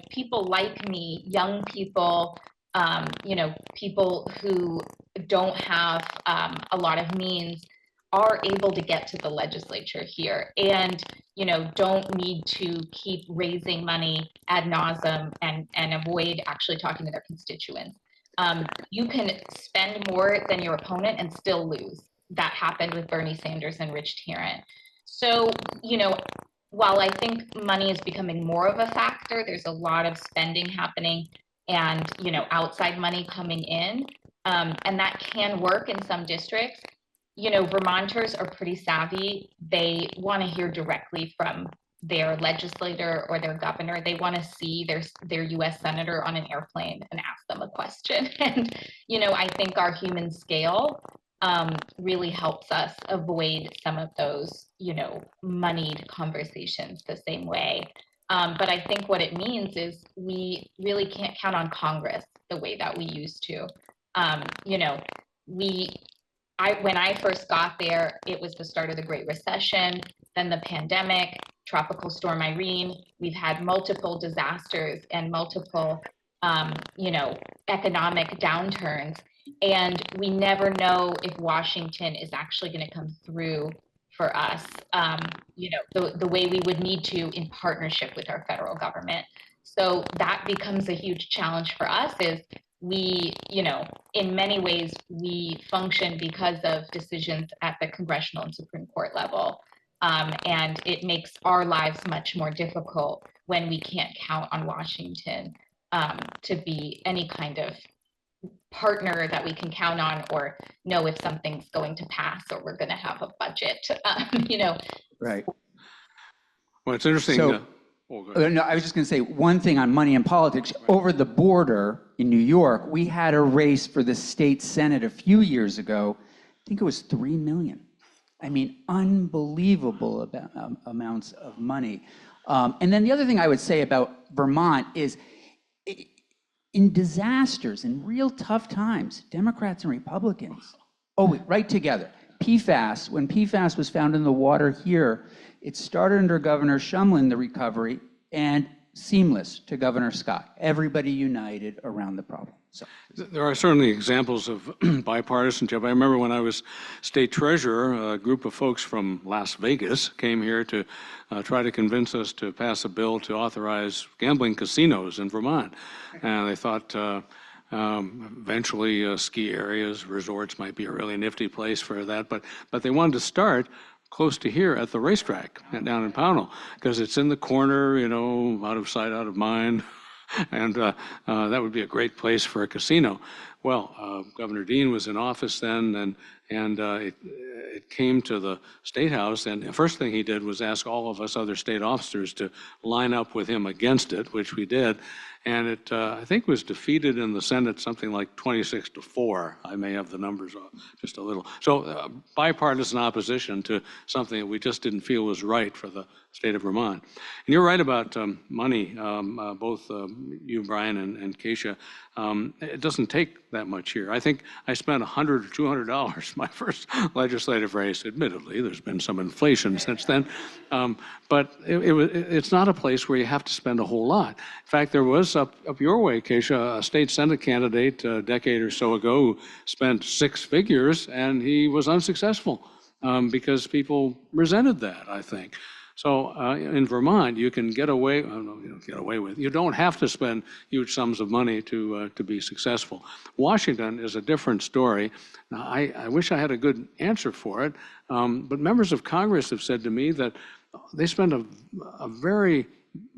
people like me, young people, people who don't have a lot of means are able to get to the legislature here and, don't need to keep raising money ad nauseum and avoid actually talking to their constituents. You can spend more than your opponent and still lose. That happened with Bernie Sanders and Rich Tarrant. So, while I think money is becoming more of a factor, there's a lot of spending happening and, outside money coming in. And that can work in some districts. Vermonters are pretty savvy. They want to hear directly from their legislator or their governor. They want to see their US senator on an airplane and ask them a question. And, I think our human scale really helps us avoid some of those, moneyed conversations the same way. But I think what it means is we really can't count on Congress the way that we used to. When I first got there, it was the start of the Great Recession, then the pandemic, Tropical Storm Irene. We've had multiple disasters and multiple, economic downturns. And we never know if Washington is actually going to come through for us, the way we would need to in partnership with our federal government. So that becomes a huge challenge for us is we, in many ways, we function because of decisions at the congressional and Supreme Court level. And it makes our lives much more difficult when we can't count on Washington to be any kind of partner that we can count on or know if something's going to pass or we're going to have a budget, Right. Well, it's interesting. So, no, I was just going to say one thing on money and politics. Over the border in New York, we had a race for the state Senate a few years ago. I think it was $3 million. I mean, unbelievable amounts of money. And then the other thing I would say about Vermont is in disasters, in real tough times, Democrats and Republicans, right together. PFAS, when PFAS was found in the water here, it started under Governor Shumlin, the recovery, and seamless to Governor Scott. Everybody united around the problem. So there are certainly examples of bipartisanship. I remember when I was state treasurer, a group of folks from Las Vegas came here to try to convince us to pass a bill to authorize gambling casinos in Vermont. And they thought eventually ski areas, resorts might be a really nifty place for that. But they wanted to start close to here at the racetrack down in Pownell, because it's in the corner, out of sight, out of mind. And that would be a great place for a casino. Well, Governor Dean was in office then, and it came to the State House, and the first thing he did was ask all of us other state officers to line up with him against it, which we did. And it, I think, was defeated in the Senate something like 26-4. I may have the numbers off just a little. So bipartisan opposition to something that we just didn't feel was right for the state of Vermont. And you're right about money, both you, Brian, and Kesha. It doesn't take that much here. I think I spent $100 or $200 my first legislative race. Admittedly, there's been some inflation since then, but it's not a place where you have to spend a whole lot. In fact, there was up your way, Kesha, a state senate candidate a decade or so ago who spent 6 figures, and he was unsuccessful because people resented that, I think. So in Vermont, you can get away, you don't have to spend huge sums of money to be successful. Washington is a different story. Now, I wish I had a good answer for it, but members of Congress have said to me that they spend a very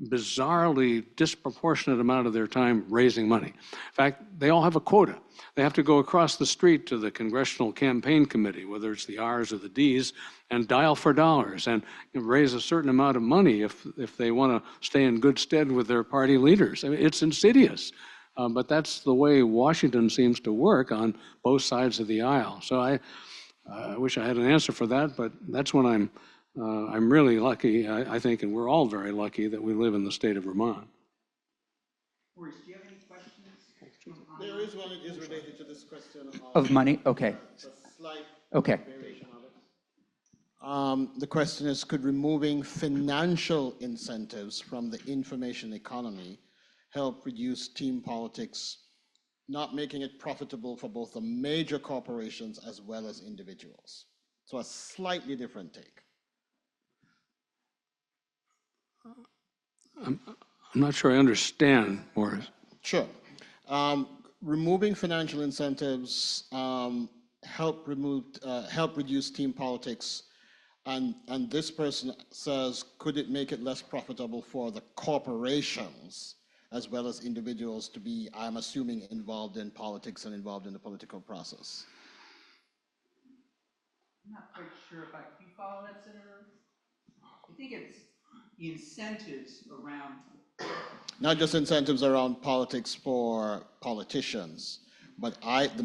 bizarrely disproportionate amount of their time raising money. In fact, they all have a quota. They have to go across the street to the Congressional Campaign Committee, whether it's the R's or the D's, and dial for dollars and raise a certain amount of money if they want to stay in good stead with their party leaders. I mean, it's insidious, but that's the way Washington seems to work on both sides of the aisle. So I wish I had an answer for that, but that's when I'm really lucky, I think, and we're all very lucky that we live in the state of Vermont. Maurice, do you have any questions? There is one that is related to this question Of money? Okay. a slight Okay. variation of it. The question is, could removing financial incentives from the information economy help reduce team politics, not making it profitable for both the major corporations as well as individuals? So a slightly different take. I'm not sure I understand, Morris. Sure. Removing financial incentives help reduce team politics, and this person says, could it make it less profitable for the corporations as well as individuals to be, I'm assuming, involved in politics and involved in the political process? I'm not quite sure if you follow that, Senator. I think it's the incentives around. Not just incentives around politics for politicians, but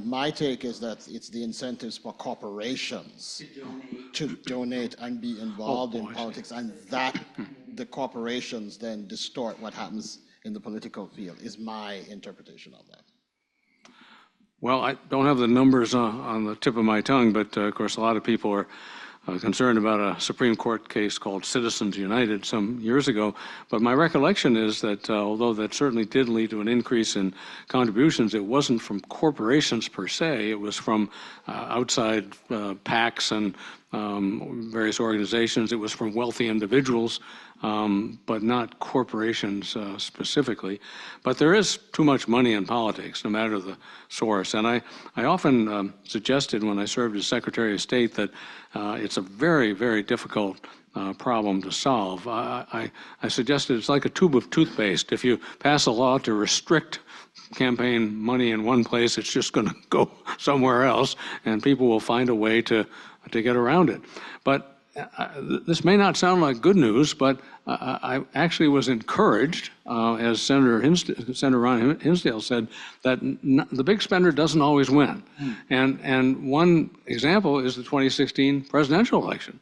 my take is that it's the incentives for corporations to donate and be involved in politics, and that the corporations then distort what happens in the political field, is my interpretation of that. Well, I don't have the numbers on the tip of my tongue, but of course, a lot of people are concerned about a Supreme Court case called Citizens United some years ago. But my recollection is that although that certainly did lead to an increase in contributions, it wasn't from corporations per se. It was from outside PACs and various organizations. It was from wealthy individuals, but not corporations specifically. But there is too much money in politics, no matter the source. And I often suggested when I served as Secretary of State that it's a very, very difficult problem to solve. I suggested it's like a tube of toothpaste. If you pass a law to restrict campaign money in one place, it's just going to go somewhere else, and people will find a way to get around it. But this may not sound like good news, but I actually was encouraged, as Senator Ron Hinsdale said, that the big spender doesn't always win. And one example is the 2016 presidential election.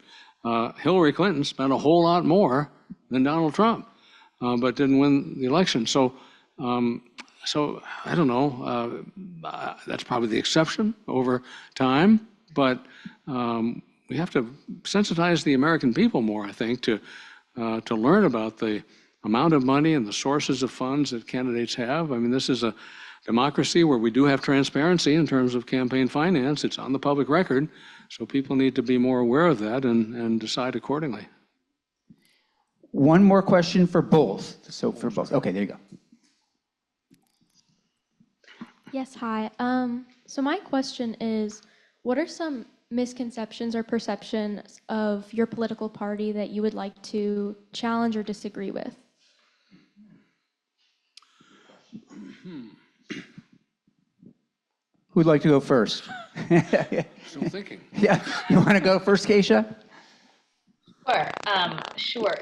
Hillary Clinton spent a whole lot more than Donald Trump, but didn't win the election. So I don't know. That's probably the exception over time, but we have to sensitize the American people more, I think, to learn about the amount of money and the sources of funds that candidates have. I mean, this is a democracy where we do have transparency in terms of campaign finance. It's on the public record, so people need to be more aware of that and decide accordingly. One more question for both. So for both. Okay, there you go. Yes, hi. So my question is, what are some misconceptions or perceptions of your political party that you would like to challenge or disagree with? Who'd like to go first? Still thinking. Yeah, you want to go first, Kesha? Sure.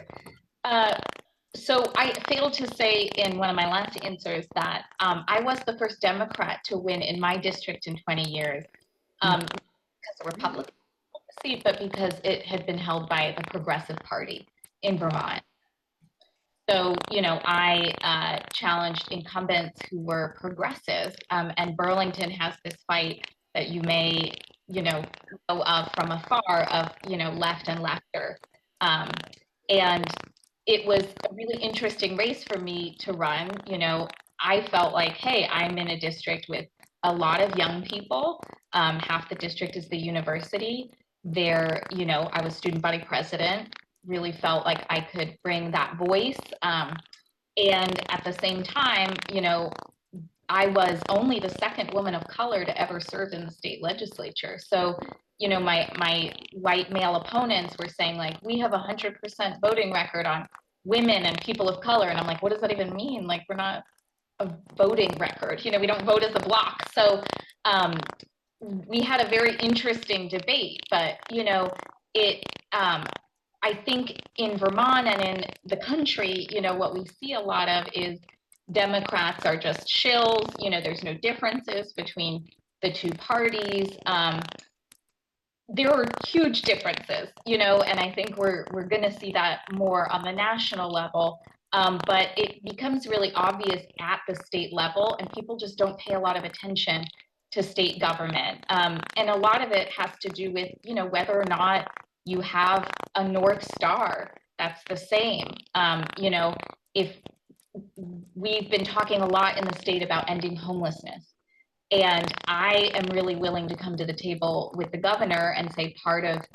So I failed to say in one of my last answers that I was the first Democrat to win in my district in 20 years. Because the Republican seat, but because it had been held by the Progressive Party in Vermont. So, I challenged incumbents who were progressives, and Burlington has this fight that you may, know of from afar of, left and lefter. And it was a really interesting race for me to run. I felt like, hey, I'm in a district with a lot of young people. Half the district is the university. There, I was student body president, really felt like I could bring that voice. And at the same time, I was only the second woman of color to ever serve in the state legislature. So, my white male opponents were saying, like, we have 100% voting record on women and people of color. And I'm like, what does that even mean? Like, we're not a voting record. We don't vote as a block. So we had a very interesting debate, but, I think in Vermont and in the country, what we see a lot of is Democrats are just shills. There's no differences between the two parties. There are huge differences, and I think we're going to see that more on the national level. But it becomes really obvious at the state level, and people just don't pay a lot of attention to state government. And a lot of it has to do with, whether or not you have a North Star that's the same. If we've been talking a lot in the state about ending homelessness, and I am really willing to come to the table with the governor and say part of,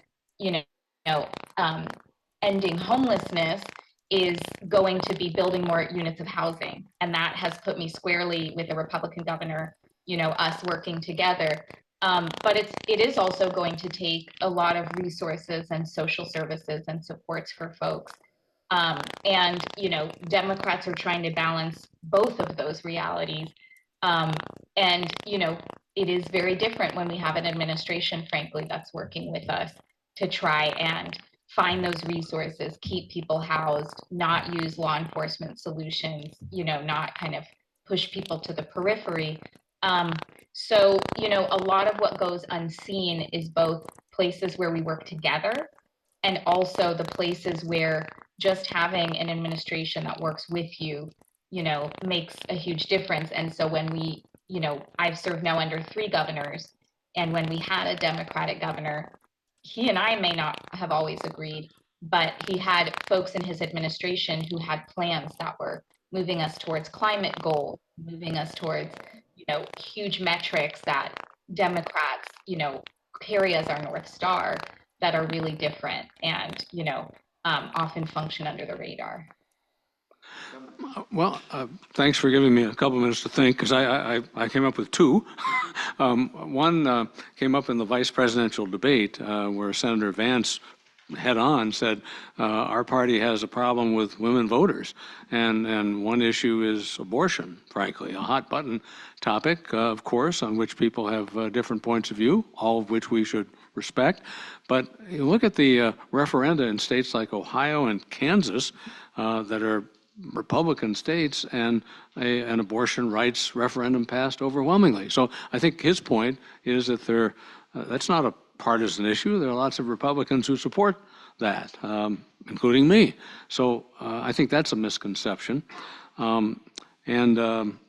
ending homelessness is going to be building more units of housing. And that has put me squarely with the Republican governor, us working together. But it is also going to take a lot of resources and social services and supports for folks. And, Democrats are trying to balance both of those realities. And, it is very different when we have an administration, frankly, that's working with us to try and find those resources, keep people housed, not use law enforcement solutions, not kind of push people to the periphery. So, a lot of what goes unseen is both places where we work together and also the places where just having an administration that works with you, makes a huge difference. And so when we, I've served now under 3 governors, and when we had a Democratic governor, he and I may not have always agreed, but he had folks in his administration who had plans that were moving us towards climate goals, moving us towards, huge metrics that Democrats, carry as our North Star that are really different and, often function under the radar. Well, thanks for giving me a couple minutes to think, because I came up with 2. One came up in the vice presidential debate where Senator Vance head on said our party has a problem with women voters, and one issue is abortion, frankly, a hot button topic, of course, on which people have different points of view, all of which we should respect. But you look at the referenda in states like Ohio and Kansas that are Republican states, and an abortion rights referendum passed overwhelmingly. So I think his point is that that's not a partisan issue. There are lots of Republicans who support that, including me. So I think that's a misconception. And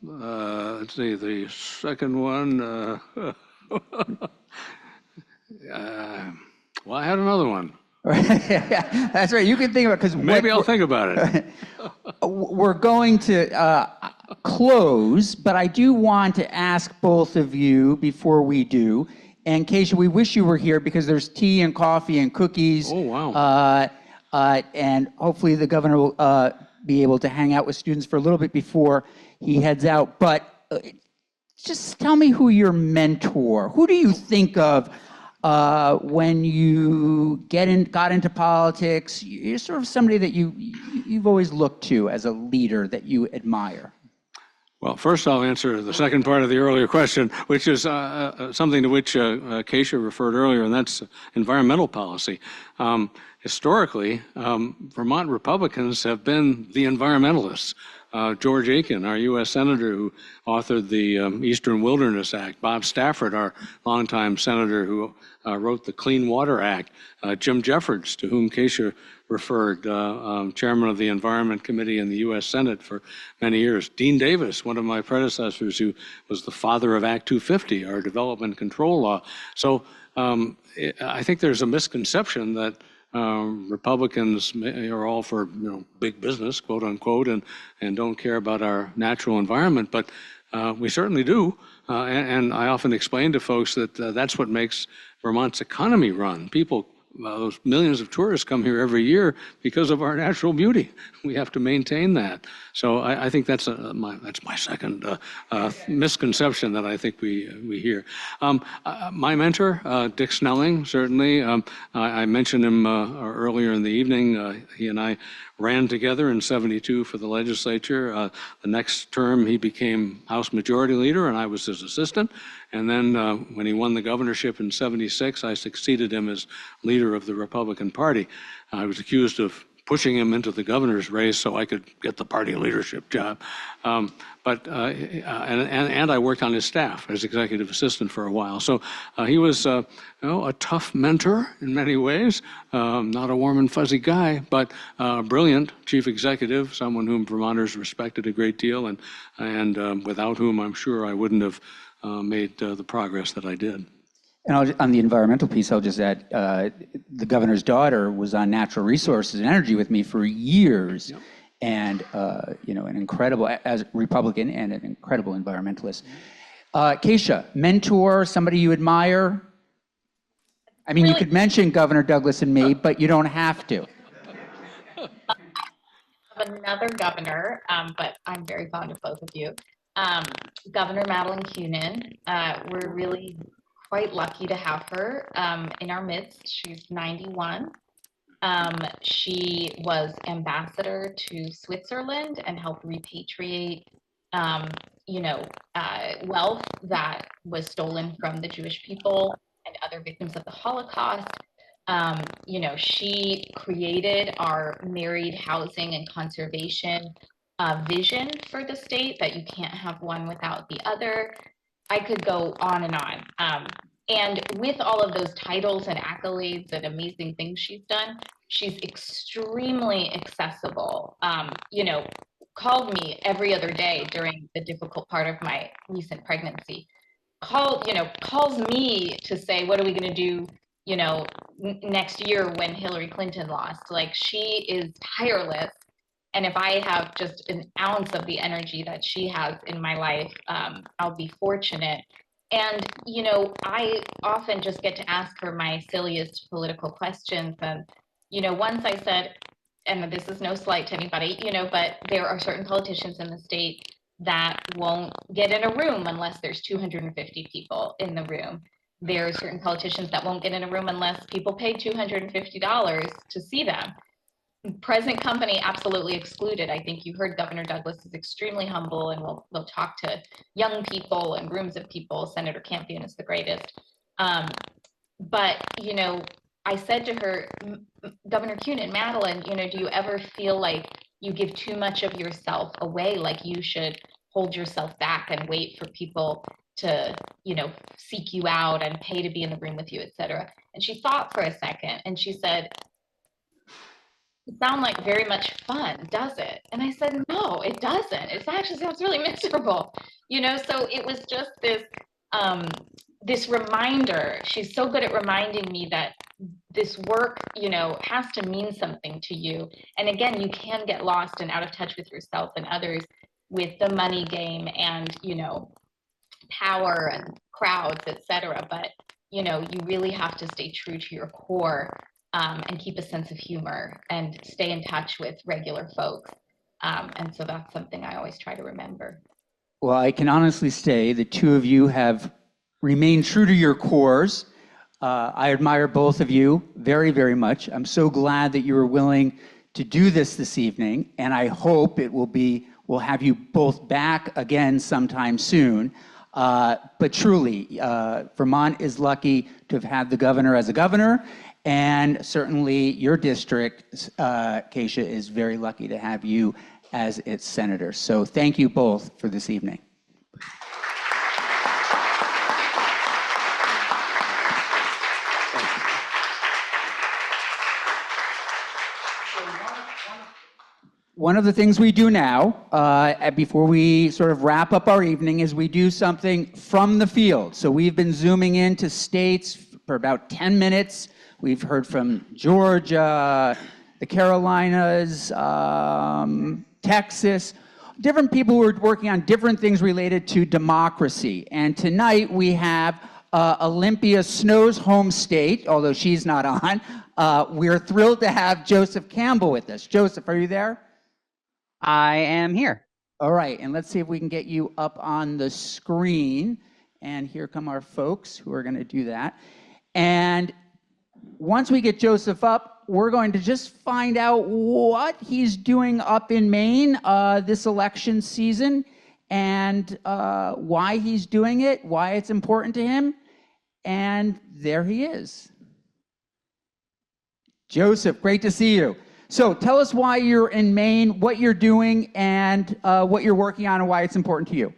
let's see, the second one, well, I had another one. That's right. You can think about it, because Maybe I'll think about it. we're going to close, but I do want to ask both of you before we do. And Kesha, we wish you were here because there's tea and coffee and cookies. Oh, wow. And hopefully the governor will be able to hang out with students for a little bit before he heads out. But just tell me who your mentor, who do you think of when you got into politics? You're sort of somebody that you've always looked to as a leader that you admire. Well, first I'll answer the second part of the earlier question, which is something to which Kesha referred earlier, and that's environmental policy. Historically, Vermont Republicans have been the environmentalists. George Aiken, our U.S. Senator who authored the Eastern Wilderness Act, Bob Stafford, our longtime senator who wrote the Clean Water Act, Jim Jeffords, to whom Kesha referred, chairman of the Environment Committee in the U.S. Senate for many years, Dean Davis, one of my predecessors who was the father of Act 250, our development control law. So I think there's a misconception that Republicans are all for big business, quote unquote, and don't care about our natural environment, but we certainly do. And I often explain to folks that that's what makes Vermont's economy run. People, those millions of tourists come here every year because of our natural beauty. We have to maintain that. So I think that's my second misconception that I think we hear. My mentor, Dick Snelling, certainly. I mentioned him earlier in the evening. He and I ran together in '72 for the legislature. The next term, he became House Majority Leader, and I was his assistant. And then when he won the governorship in '76, I succeeded him as leader of the Republican Party. I was accused of pushing him into the governor's race so I could get the party leadership job. And I worked on his staff as executive assistant for a while. So he was a tough mentor in many ways, not a warm and fuzzy guy, but a brilliant chief executive, someone whom Vermonters respected a great deal, and without whom I'm sure I wouldn't have made the progress that I did. And on the environmental piece, I'll just add, the governor's daughter was on natural resources and energy with me for years. Yep. And, an incredible, as a Republican and an incredible environmentalist. Kesha, mentor, somebody you admire? I mean, you could mention Governor Douglas and me, but you don't have to. Another governor, but I'm very fond of both of you. Governor Madeline Kunin, we're really quite lucky to have her in our midst. She's 91. She was ambassador to Switzerland and helped repatriate, wealth that was stolen from the Jewish people and other victims of the Holocaust. She created our married housing and conservation vision for the state, that you can't have one without the other. I could go on and on. And with all of those titles and accolades and amazing things she's done, she's extremely accessible. Called me every other day during the difficult part of my recent pregnancy. Calls me to say, what are we going to do, next year when Hillary Clinton lost? Like, she is tireless. And if I have just an ounce of the energy that she has in my life, I'll be fortunate. And, I often just get to ask her my silliest political questions. And, once I said, and this is no slight to anybody, but there are certain politicians in the state that won't get in a room unless there's 250 people in the room. There are certain politicians that won't get in a room unless people pay $250 to see them. Present company absolutely excluded. I think you heard Governor Douglas is extremely humble, and we'll talk to young people and rooms of people. Senator Campion is the greatest. But, I said to her, Governor Kunin, Madeline, do you ever feel like you give too much of yourself away? Like you should hold yourself back and wait for people to, seek you out and pay to be in the room with you, et cetera. And she thought for a second and she said, "It sounds like very much fun, does it?" And I said, "No, it doesn't. It actually sounds really miserable." So it was just this reminder. She's so good at reminding me that this work, has to mean something to you. And again, you can get lost and out of touch with yourself and others with the money game and, power and crowds, et cetera. But, you really have to stay true to your core. And keep a sense of humor and stay in touch with regular folks. And so that's something I always try to remember. Well, I can honestly say the two of you have remained true to your cores. I admire both of you very, very much. I'm so glad that you were willing to do this evening, and I hope we'll have you both back again sometime soon. But truly, Vermont is lucky to have had the governor as a governor. And certainly your district, Kesha, is very lucky to have you as its senator. So thank you both for this evening. One of the things we do now, before we sort of wrap up our evening, is we do something from the field. So we've been zooming into states for about 10 minutes. We've heard from Georgia, the Carolinas, Texas, different people who are working on different things related to democracy. And tonight we have Olympia Snow's home state, although she's not on. We're thrilled to have Joseph Campbell with us. Joseph, are you there? I am here. All right, and let's see if we can get you up on the screen. And here come our folks who are going to do that. And once we get Joseph up, we're going to just find out what he's doing up in Maine this election season, and why he's doing it, why it's important to him. And there he is. Joseph, great to see you. So tell us why you're in Maine, what you're doing, and what you're working on, and why it's important to you.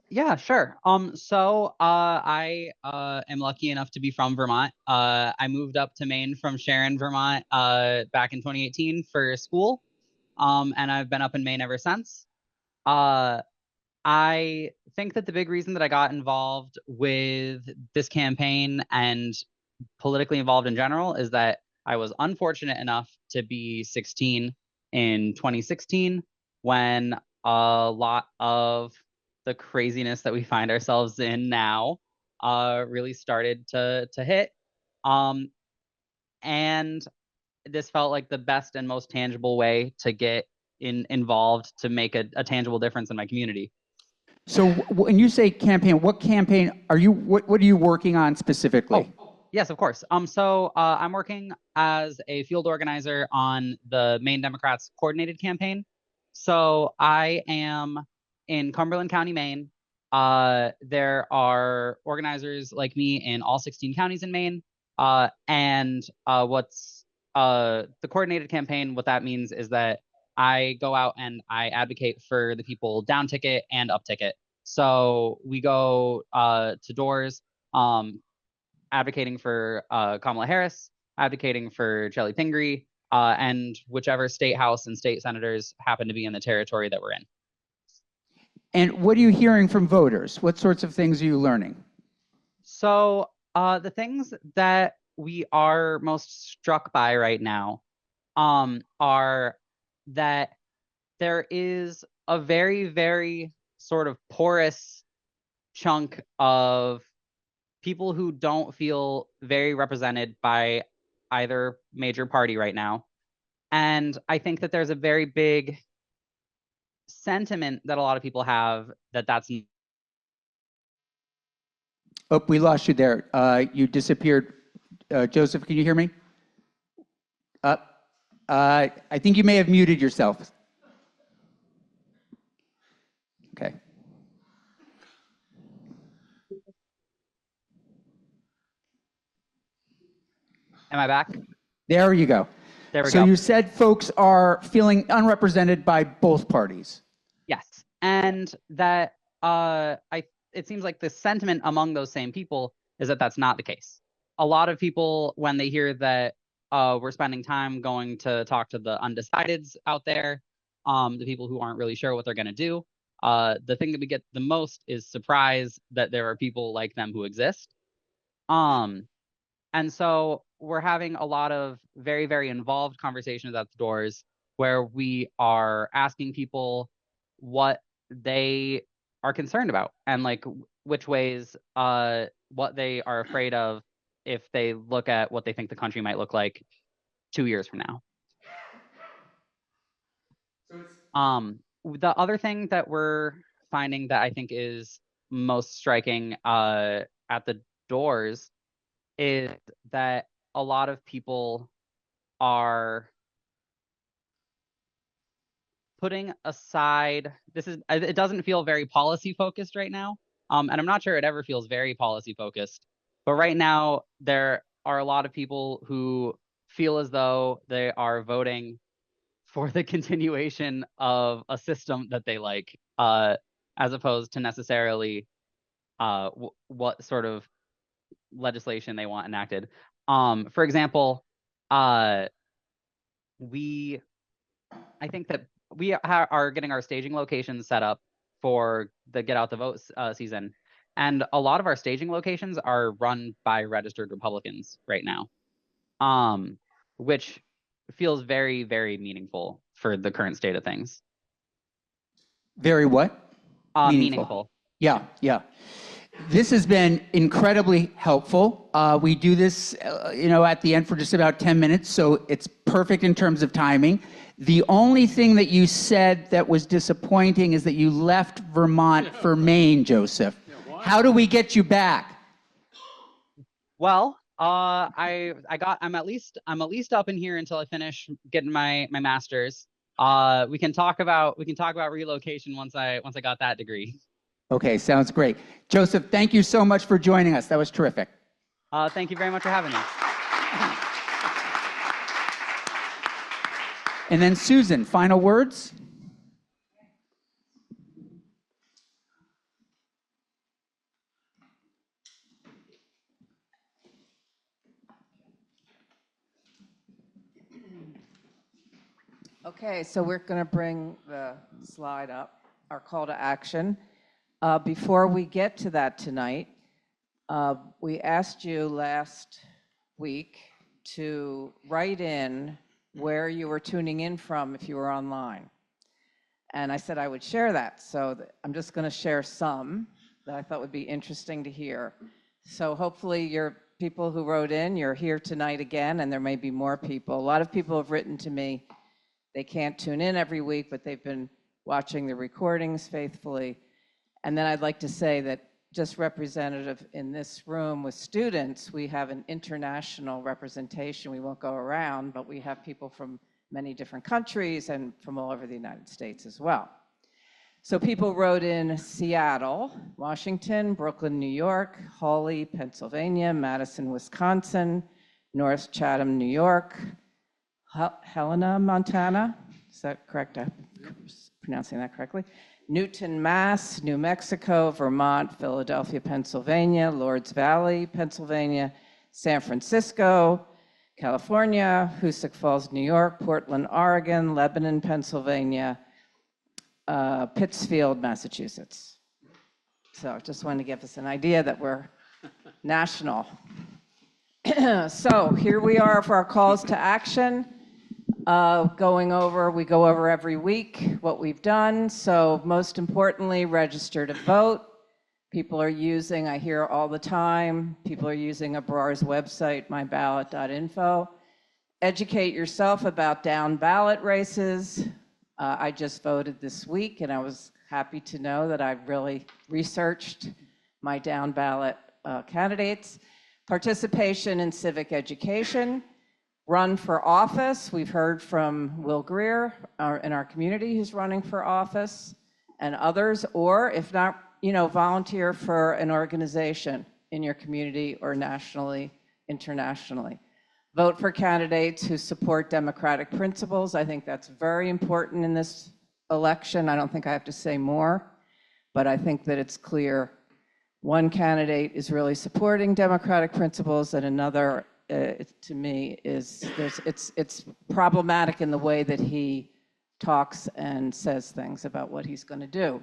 Yeah, sure. I am lucky enough to be from Vermont. I moved up to Maine from Sharon, Vermont, back in 2018 for school, and I've been up in Maine ever since. I think that the big reason that I got involved with this campaign and politically involved in general is that I was unfortunate enough to be 16 in 2016 when a lot of the craziness that we find ourselves in now really started to hit. And this felt like the best and most tangible way to get involved to make a tangible difference in my community. So when you say campaign, what campaign are you, what are you working on specifically? Oh, yes, of course. I'm working as a field organizer on the Maine Democrats coordinated campaign. So I am in Cumberland County, Maine. There are organizers like me in all 16 counties in Maine. What's the coordinated campaign, what that means is that I go out and I advocate for the people down ticket and up ticket. So we go to doors, advocating for Kamala Harris, advocating for Jelly Pingree, and whichever state house and state senators happen to be in the territory that we're in. And what are you hearing from voters? What sorts of things are you learning? So the things that we are most struck by right now are that there is a very, very sort of porous chunk of people who don't feel very represented by either major party right now. And I think that there's a very big sentiment that a lot of people have that that's. Oh, we lost you there. You disappeared. Joseph, can you hear me? I think you may have muted yourself. Okay. Am I back? There you go. There we so go. You said folks are feeling unrepresented by both parties. Yes, and that it seems like the sentiment among those same people is that that's not the case. A lot of people, when they hear that we're spending time going to talk to the undecideds out there, the people who aren't really sure what they're going to do, the thing that we get the most is surprise that there are people like them who exist. And so we're having a lot of very, very involved conversations at the doors where we are asking people what they are concerned about and like which ways, what they are afraid of if they look at what they think the country might look like 2 years from now. The other thing that we're finding that I think is most striking at the doors is that a lot of people are putting aside, it doesn't feel very policy focused right now. And I'm not sure it ever feels very policy focused, but right now there are a lot of people who feel as though they are voting for the continuation of a system that they like, as opposed to necessarily what sort of legislation they want enacted. For example, I think that we are getting our staging locations set up for the Get Out the Vote season. And a lot of our staging locations are run by registered Republicans right now, which feels very, very meaningful for the current state of things. Very what? Meaningful. Yeah, yeah. This has been incredibly helpful. We do this, at the end for just about 10 minutes, so it's perfect in terms of timing. The only thing that you said that was disappointing is that you left Vermont for Maine, Joseph. How do we get you back? Well, I'm at least up in here until I finish getting my master's. We can talk about relocation once I got that degree. Okay, sounds great. Joseph, thank you so much for joining us. That was terrific. Thank you very much for having me. And then Susan, final words? Okay, so we're going to bring the slide up, our call to action. Before we get to that tonight, we asked you last week to write in where you were tuning in from if you were online. And I said I would share that, so I'm just going to share some that I thought would be interesting to hear. So hopefully your people who wrote in, you're here tonight again, and there may be more people. A lot of people have written to me. They can't tune in every week, but they've been watching the recordings faithfully. And then I'd like to say that just representative in this room with students, we have an international representation. We won't go around, but we have people from many different countries and from all over the United States as well. So people wrote in Seattle, Washington, Brooklyn, New York, Hawley, Pennsylvania, Madison, Wisconsin, North Chatham, New York, Helena, Montana. Is that correct? I'm pronouncing that correctly. Newton, Mass, New Mexico, Vermont, Philadelphia, Pennsylvania, Lords Valley, Pennsylvania, San Francisco, California, Hoosick Falls, New York, Portland, Oregon, Lebanon, Pennsylvania, Pittsfield, Massachusetts. So just wanted to give us an idea that we're national. So here we are for our calls to action. We go over every week what we've done. So most importantly, register to vote. People are using, I hear all the time, people are using Abrar's website, myballot.info. Educate yourself about down ballot races. I just voted this week, and I was happy to know that I've really researched my down ballot candidates. Participation in civic education. Run for office. We've heard from Will Greer in our community who's running for office, and others, or if not, volunteer for an organization in your community or nationally, internationally. Vote for candidates who support democratic principles. I think that's very important in this election. I don't think I have to say more, but I think that it's clear one candidate is really supporting democratic principles and another to me it's problematic in the way that he talks and says things about what he's going to do.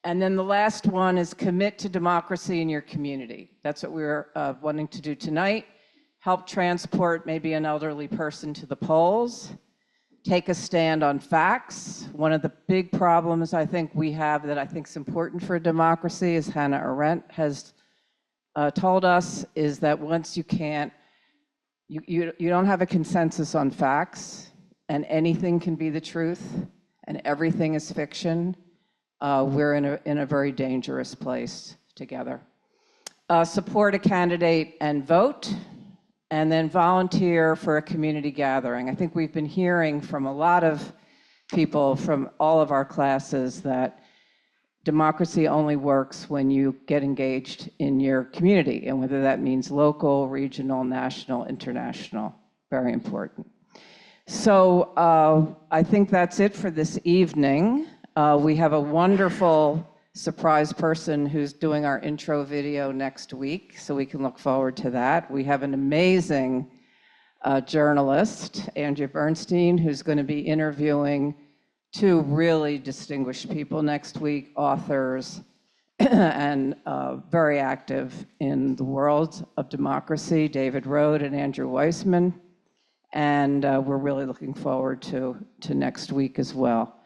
And then the last one is commit to democracy in your community. That's what we're wanting to do tonight. Help transport maybe an elderly person to the polls. Take a stand on facts. One of the big problems I think we have that I think is important for democracy, as Hannah Arendt has told us, is that once you can't you don't have a consensus on facts, and anything can be the truth, and everything is fiction, we're in a very dangerous place together. Support a candidate and vote, and then volunteer for a community gathering. I think we've been hearing from a lot of people from all of our classes that democracy only works when you get engaged in your community, and whether that means local, regional, national, international, very important. So I think that's it for this evening. We have a wonderful surprise person who's doing our intro video next week, so we can look forward to that. We have an amazing journalist, Andrea Bernstein, who's going to be interviewing two really distinguished people next week, authors, and very active in the world of democracy, David Rode and Andrew Weissman. And we're really looking forward to next week as well.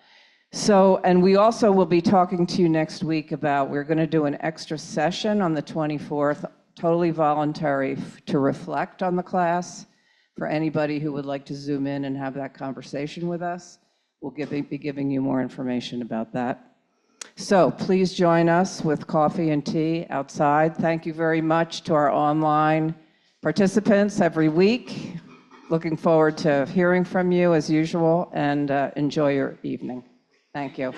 So, and we also will be talking to you next week about, we're going to do an extra session on the 24th, totally voluntary to reflect on the class for anybody who would like to zoom in and have that conversation with us. We'll be giving you more information about that. So please join us with coffee and tea outside. Thank you very much to our online participants every week. Looking forward to hearing from you as usual, and enjoy your evening. Thank you.